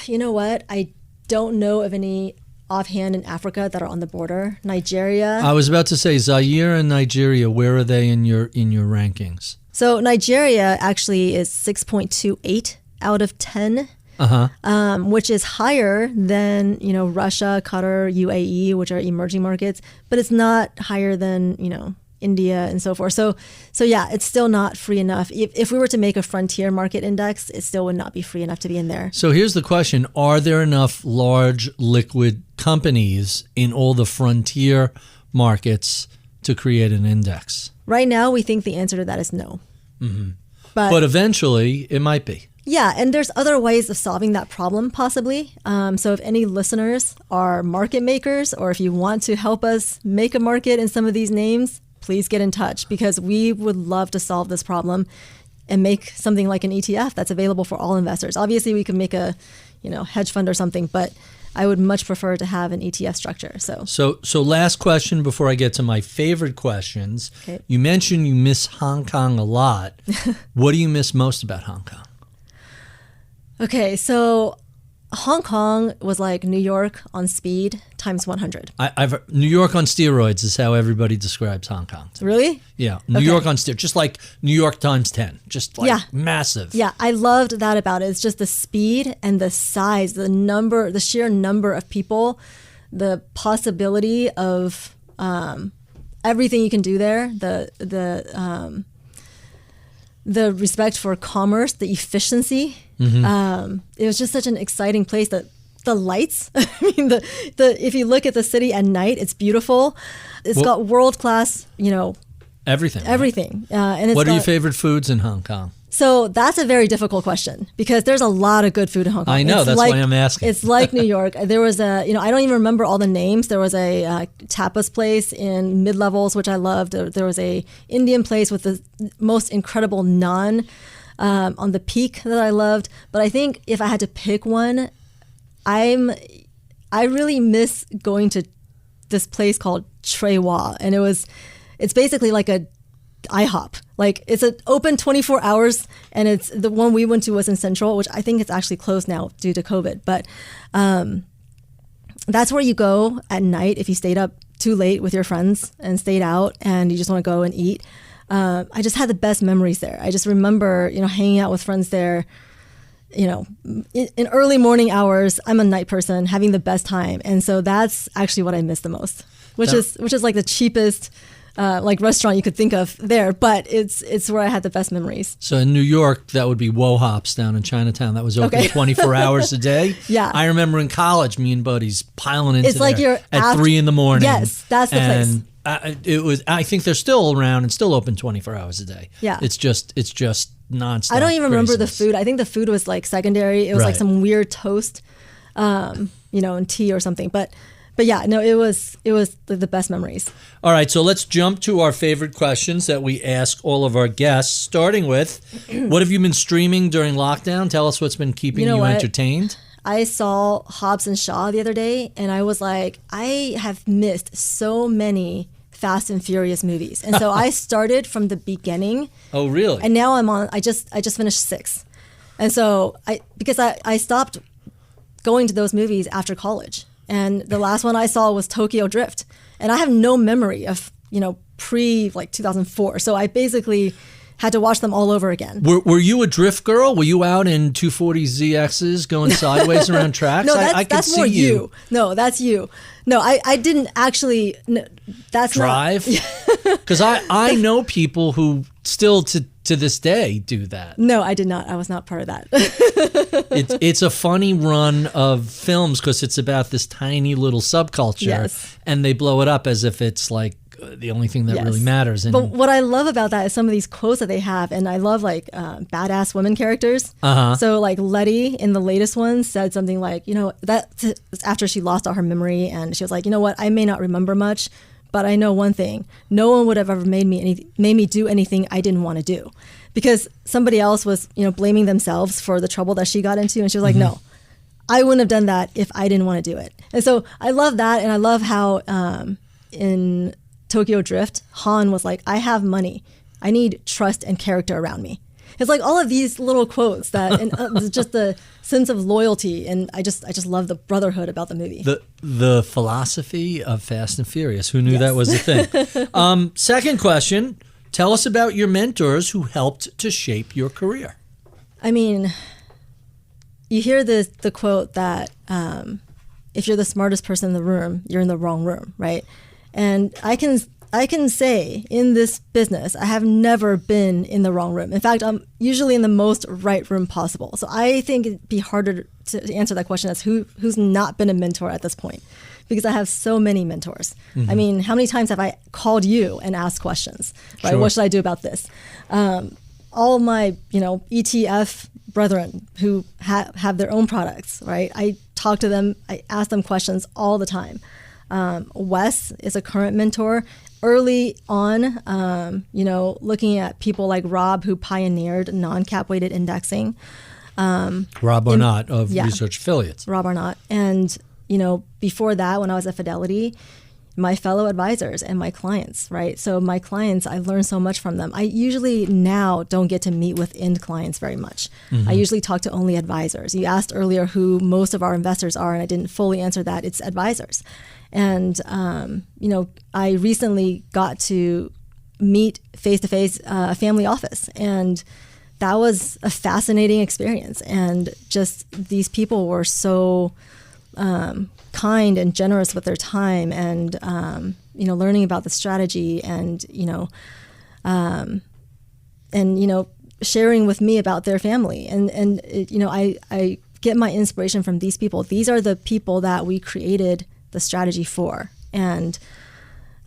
You know what? I don't know of any offhand in Africa that are on the border. Nigeria. I was about to say Zaire and Nigeria. Where are they in your rankings? So Nigeria actually is 6.28 out of 10. Which is higher than, Russia, Qatar, UAE, which are emerging markets, but it's not higher than, India and so forth. So yeah, it's still not free enough. If we were to make a frontier market index, it still would not be free enough to be in there. So here's the question. Are there enough large liquid companies in all the frontier markets to create an index? Right now, we think the answer to that is no. Mm-hmm. But eventually, it might be. Yeah, and there's other ways of solving that problem, possibly. So if any listeners are market makers, or if you want to help us make a market in some of these names, please get in touch, because we would love to solve this problem and make something like an ETF that's available for all investors. Obviously, we could make a hedge fund or something, but I would much prefer to have an ETF structure. So last question before I get to my favorite questions. Okay. You mentioned you miss Hong Kong a lot. What do you miss most about Hong Kong? Okay, so Hong Kong was like New York on speed times 100. New York on steroids is how everybody describes Hong Kong. Really? Yeah, New York on steroids, just like New York times 10, just like massive. Yeah, I loved that about it. It's just the speed and the size, the sheer number of people, the possibility of everything you can do there, the respect for commerce, the efficiency. Mm-hmm. It was just such an exciting place. The lights. I mean, if you look at the city at night, it's beautiful. It's got world class, everything. Everything. And what are your favorite foods in Hong Kong? So that's a very difficult question, because there's a lot of good food in Hong Kong. I know, that's why I'm asking. It's like New York. There was I don't even remember all the names. There was a tapas place in mid-levels, which I loved. There was a Indian place with the most incredible naan on the peak that I loved. But I think if I had to pick one, I really miss going to this place called Trey Wah. And it's basically like a IHOP. Like, it's open 24 hours, and it's the one we went to was in Central, which I think it's actually closed now due to COVID. But that's where you go at night if you stayed up too late with your friends and stayed out and you just want to go and eat. I just had the best memories there. I just remember, hanging out with friends there, in early morning hours. I'm a night person, having the best time. And so that's actually what I miss the most, which is like the cheapest restaurant you could think of there, but it's where I had the best memories. So in New York, that would be Wo Hops down in Chinatown. That was open 24 hours a day. Yeah. I remember in college, me and buddies piling into there at 3 a.m. Yes, that's the place. I think they're still around and still open 24 hours a day. Yeah. It's just nonstop. I don't even remember the craziness. food. I think the food was like secondary. It was like some weird toast, and tea or something. But yeah, no, it was the best memories. All right, so let's jump to our favorite questions that we ask all of our guests, starting with, what have you been streaming during lockdown? Tell us what's been keeping you entertained. I saw Hobbs and Shaw the other day, and I was like, I have missed so many Fast and Furious movies. And so I started from the beginning. Oh, really? And now I just finished 6. And so I stopped going to those movies after college. And the last one I saw was Tokyo Drift. And I have no memory of, pre 2004. So I basically had to watch them all over again. Were you a drift girl? Were you out in 240ZXs going sideways around tracks? No, I could that's see more you. No, that's you. No, I didn't actually. No, that's drive. Because I know people who still to this day do that. No, I did not. I was not part of that. It's a funny run of films because it's about this tiny little subculture, and they blow it up as if it's like the only thing that really matters. But what I love about that is some of these quotes that they have, and I love badass women characters. So like Letty in the latest one said something like, that's after she lost all her memory, and she was like, what, I may not remember much, but I know one thing: no one would have ever made me do anything I didn't want to do, because somebody else was blaming themselves for the trouble that she got into, and she was like, no, I wouldn't have done that if I didn't want to do it. And so I love that, and I love how in Tokyo Drift, Han was like, I have money. I need trust and character around me. It's like all of these little quotes that, and just the sense of loyalty, and I just love the brotherhood about the movie. The philosophy of Fast and Furious. Who knew that was a thing? Second question, tell us about your mentors who helped to shape your career. I mean, you hear the quote that if you're the smartest person in the room, you're in the wrong room, right? And I can say in this business, I have never been in the wrong room. In fact, I'm usually in the most right room possible. So I think it'd be harder to answer that question as who's not been a mentor at this point, because I have so many mentors. Mm-hmm. I mean, how many times have I called you and asked questions, right? Sure. What should I do about this? all my, ETF brethren who have their own products, right? I talk to them, I ask them questions all the time. Wes is a current mentor. Early on, looking at people like Rob, who pioneered non-cap weighted indexing. Rob Arnott of Research Affiliates. Rob Arnott. And, before that, when I was at Fidelity, my fellow advisors and my clients, right? So my clients, I learned so much from them. I usually now don't get to meet with end clients very much. I usually talk to only advisors. You asked earlier who most of our investors are, and I didn't fully answer that. It's advisors. And, I recently got to meet face-to-face a family office, and that was a fascinating experience. And just these people were so kind and generous with their time, and learning about the strategy, and sharing with me about their family, and I get my inspiration from these people. These are the people that we created the strategy for, and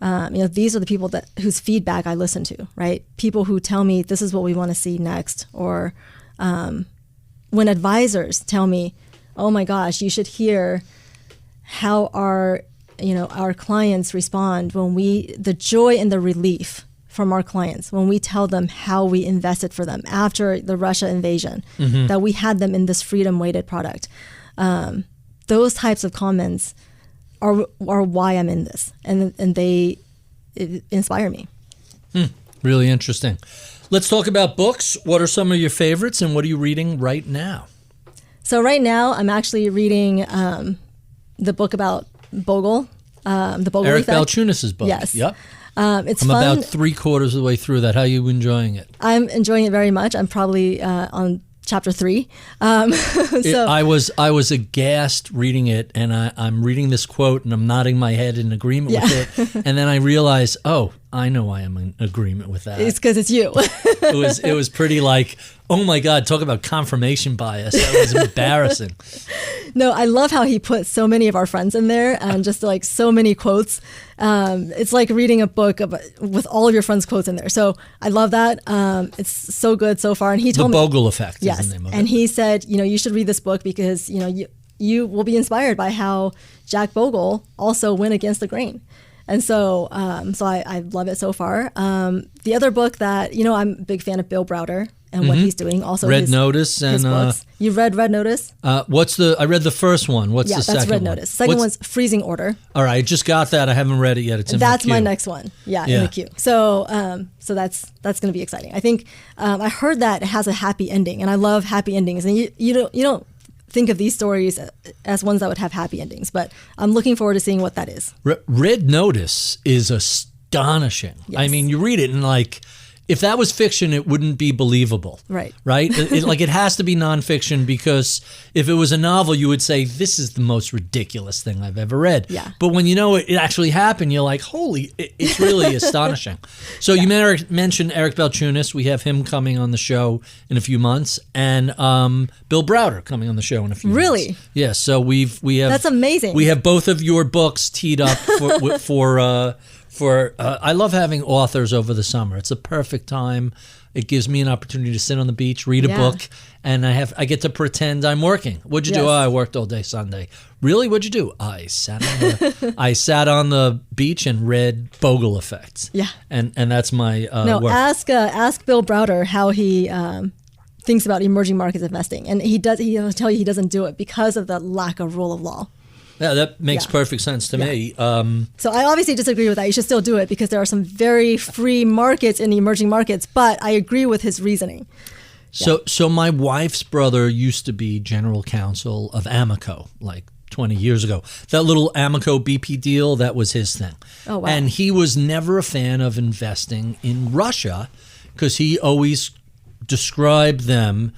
these are the people whose feedback I listen to, right? People who tell me this is what we want to see next, or when advisors tell me, oh my gosh, you should hear how our clients respond when the joy and the relief from our clients when we tell them how we invested for them after the Russia invasion, that we had them in this freedom weighted product. Those types of comments are why I'm in this, and they inspire me. Really interesting. Let's talk about books. What are some of your favorites, and what are you reading right now? So right now, I'm actually reading the book about Bogle, the Bogle Eric effect. Balchunas' book. Yes. Yep. It's I'm fun. about 3/4 of the way through that. How are you enjoying it? I'm enjoying it very much. I'm probably on chapter 3. I was aghast reading it, and I'm reading this quote, and I'm nodding my head in agreement with it, and then I realized, oh, I know I am in agreement with that. It's because it's you. It was pretty like, oh my God, talk about confirmation bias. That was embarrassing. No, I love how he put so many of our friends in there, and just like so many quotes. It's like reading a book with all of your friends' quotes in there. So I love that. It's so good so far. And he told me The Bogle Effect yes, is the name of it. And he said, you should read this book because, you will be inspired by how Jack Bogle also went against the grain. And so I love it so far. The other book that, I'm a big fan of Bill Browder and what he's doing. Also, Red Notice and his books. You read Red Notice? I read the first one. What's the second one? That's Red Notice. Second one's Freezing Order. All right, I just got that. I haven't read it yet. It's in That's my queue. my next one. Yeah, in the queue. So that's going to be exciting. I think I heard that it has a happy ending, and I love happy endings. And you don't think of these stories as ones that would have happy endings, but I'm looking forward to seeing what that is. Red Notice is astonishing. Yes. I mean, you read it and like, if that was fiction, it wouldn't be believable. Right. Right? It has to be nonfiction, because if it was a novel, you would say, this is the most ridiculous thing I've ever read. Yeah. But when you know it actually happened, you're like, holy, it's really astonishing. So you mentioned Eric Balchunas. We have him coming on the show in a few months, and Bill Browder coming on the show in a few months. Really? Yeah. So we have. That's amazing. We have both of your books teed up for I love having authors over the summer. It's a perfect time. It gives me an opportunity to sit on the beach, read a book, and I get to pretend I'm working. What'd you do? Oh, I worked all day Sunday. Really? What'd you do? I sat on the beach and read Bogle Effects. Yeah. And that's my work. Ask Bill Browder how he thinks about emerging markets investing, and he'll tell you he doesn't do it because of the lack of rule of law. Yeah, that makes perfect sense to me. So I obviously disagree with that. You should still do it because there are some very free markets in the emerging markets, but I agree with his reasoning. So my wife's brother used to be general counsel of Amoco, like 20 years ago. That little Amoco BP deal, that was his thing. Oh, wow. And he was never a fan of investing in Russia because he always described them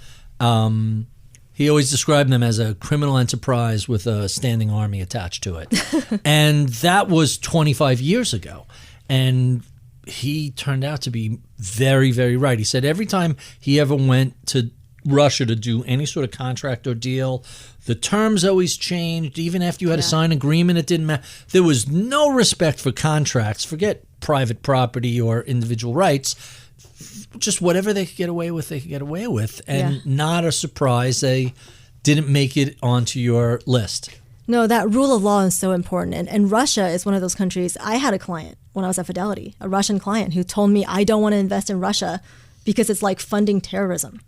as a criminal enterprise with a standing army attached to it. And that was 25 years ago. And he turned out to be very, very right. He said every time he ever went to Russia to do any sort of contract or deal, the terms always changed. Even after you had to sign an agreement, it didn't matter. There was no respect for contracts. Forget private property or individual rights. just whatever they could get away with, and not a surprise they didn't make it onto your list. No, that rule of law is so important. And Russia is one of those countries. I had a client when I was at Fidelity, a Russian client who told me, I don't want to invest in Russia because it's like funding terrorism.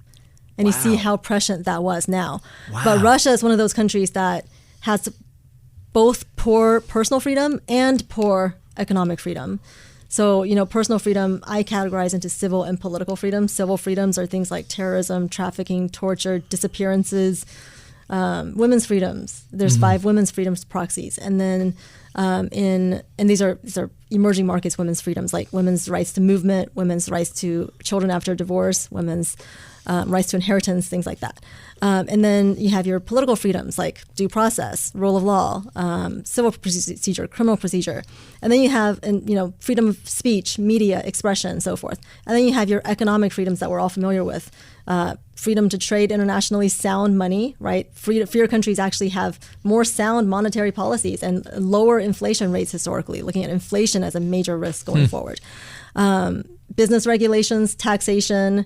And you see how prescient that was now. Wow. But Russia is one of those countries that has both poor personal freedom and poor economic freedom. So, personal freedom, I categorize into civil and political freedom. Civil freedoms are things like terrorism, trafficking, torture, disappearances, women's freedoms. There's 5 women's freedoms proxies. And then and these are emerging markets women's freedoms, like women's rights to movement, women's rights to children after divorce, women's rights to inheritance, things like that. And then you have your political freedoms like due process, rule of law, civil procedure, criminal procedure. And then you have freedom of speech, media, expression, and so forth. And then you have your economic freedoms that we're all familiar with. Freedom to trade internationally, sound money, right? Freer countries actually have more sound monetary policies and lower inflation rates historically, looking at inflation as a major risk going forward. Business regulations, taxation,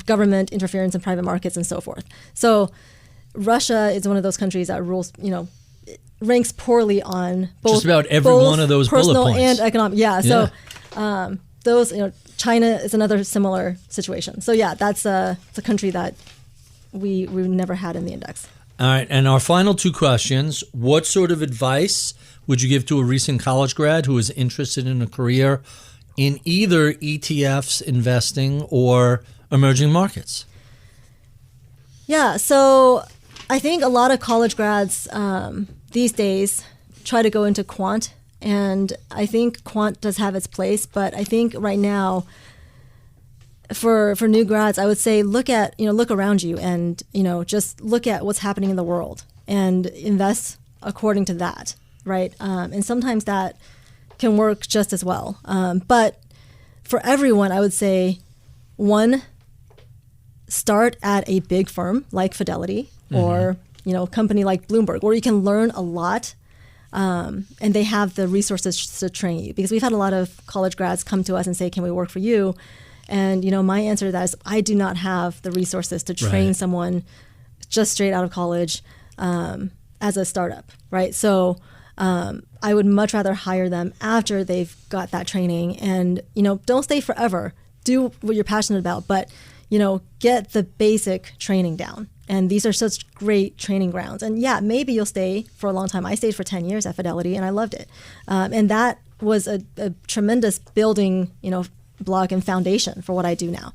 government interference in private markets, and so forth. So Russia is one of those countries that ranks poorly on both, just about every one of those bullet personal points. And economic. Yeah. So those, China is another similar situation. So that's a country that we never had in the index. All right. And our final 2 questions. What sort of advice would you give to a recent college grad who is interested in a career in either ETFs, investing, or emerging markets? Yeah, so I think a lot of college grads these days try to go into quant, and I think quant does have its place, but I think right now for new grads, I would say look around you and just look at what's happening in the world and invest according to that, right? And sometimes that can work just as well. But for everyone, I would say, 1, start at a big firm like Fidelity or a company like Bloomberg, where you can learn a lot, and they have the resources to train you. Because we've had a lot of college grads come to us and say, "Can we work for you?" And my answer to that is, I do not have the resources to train someone just straight out of college as a startup, right? So I would much rather hire them after they've got that training, and don't stay forever. Do what you're passionate about, but get the basic training down. And these are such great training grounds. And maybe you'll stay for a long time. I stayed for 10 years at Fidelity, and I loved it. And that was a tremendous building, block and foundation for what I do now.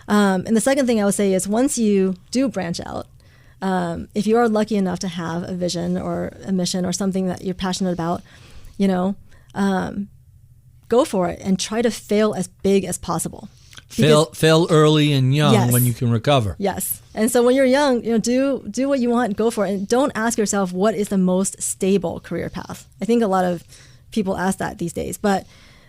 And the second thing I would say is, once you do branch out, if you are lucky enough to have a vision or a mission or something that you're passionate about, go for it and try to fail as big as possible. Fail early and young when you can recover. Yes. And so when you're young, do what you want, go for it. And don't ask yourself what is the most stable career path. I think a lot of people ask that these days. But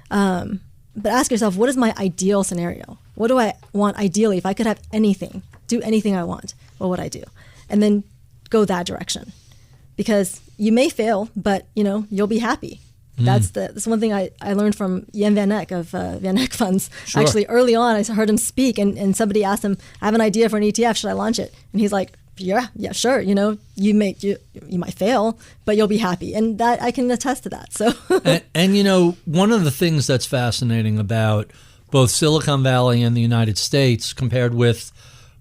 ask yourself, what is my ideal scenario? What do I want ideally? If I could have anything, do anything I want, what would I do? And then go that direction. Because you may fail, but you'll be happy. That's one thing I learned from Jan van Eck of Van Eck Funds. Sure. Actually, early on, I heard him speak, and somebody asked him, "I have an idea for an ETF. Should I launch it?" And he's like, "Yeah, sure. You might fail, but you'll be happy." And that I can attest to that. So, and one of the things that's fascinating about both Silicon Valley and the United States compared with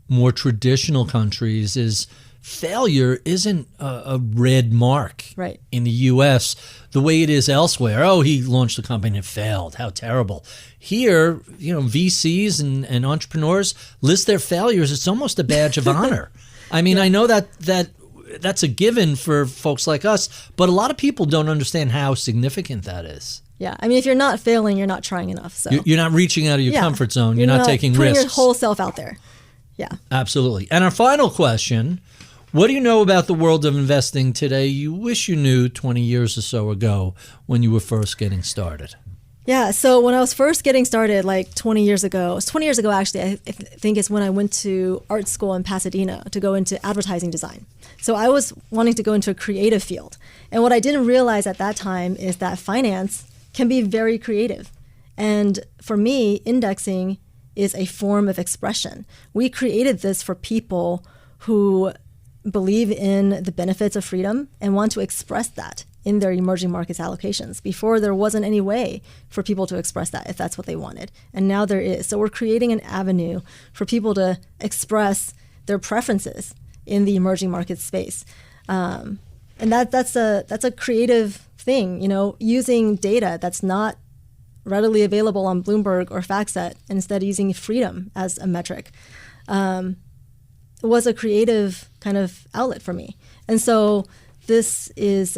more traditional countries is failure isn't a red mark in the U.S. the way it is elsewhere. Oh, he launched a company and it failed. How terrible. Here, VCs and entrepreneurs list their failures. It's almost a badge of honor. I mean, I know that's a given for folks like us, but a lot of people don't understand how significant that is. Yeah, I mean, if you're not failing, you're not trying enough. So you're not reaching out of your comfort zone. You're not taking putting risks. Your whole self out there. Yeah, absolutely. And our final question: what do you know about the world of investing today you wish you knew 20 years or so ago when you were first getting started? Yeah, so when I was first getting started, like 20 years ago, it was 20 years ago actually, I think it's when I went to art school in Pasadena to go into advertising design. So I was wanting to go into a creative field. And what I didn't realize at that time is that finance can be very creative. And for me, indexing is a form of expression. We created this for people who believe in the benefits of freedom and want to express that in their emerging markets allocations. Before, there wasn't any way for people to express that if that's what they wanted. And now there is. So we're creating an avenue for people to express their preferences in the emerging market space. And that's a creative thing, using data that's not readily available on Bloomberg or FactSet, and instead using freedom as a metric. It was a creative kind of outlet for me. And so this is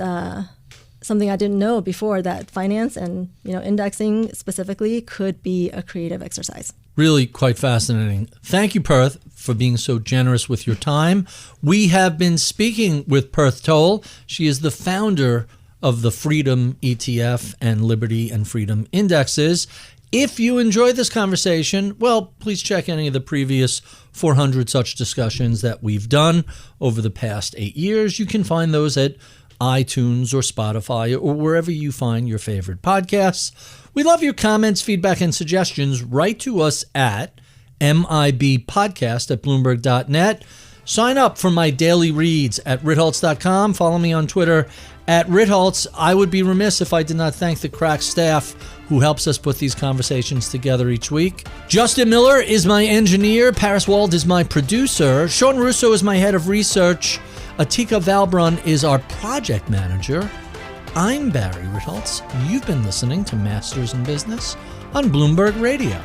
something I didn't know before, that finance and indexing specifically could be a creative exercise. Really quite fascinating. Thank you, Perth, for being so generous with your time. We have been speaking with Perth Tolle. She is the founder of the Freedom ETF and Liberty and Freedom Indexes. If you enjoyed this conversation, well, please check any of the previous 400 such discussions that we've done over the past 8 years. You can find those at iTunes or Spotify or wherever you find your favorite podcasts. We love your comments, feedback, and suggestions. Write to us at mibpodcast@bloomberg.net. Sign up for my daily reads at Ritholtz.com. Follow me on Twitter at Ritholtz. I would be remiss if I did not thank the crack staff who helps us put these conversations together each week. Justin Miller is my engineer. Paris Wald is my producer. Sean Russo is my head of research. Atika Valbrun is our project manager. I'm Barry Ritholtz. You've been listening to Masters in Business on Bloomberg Radio.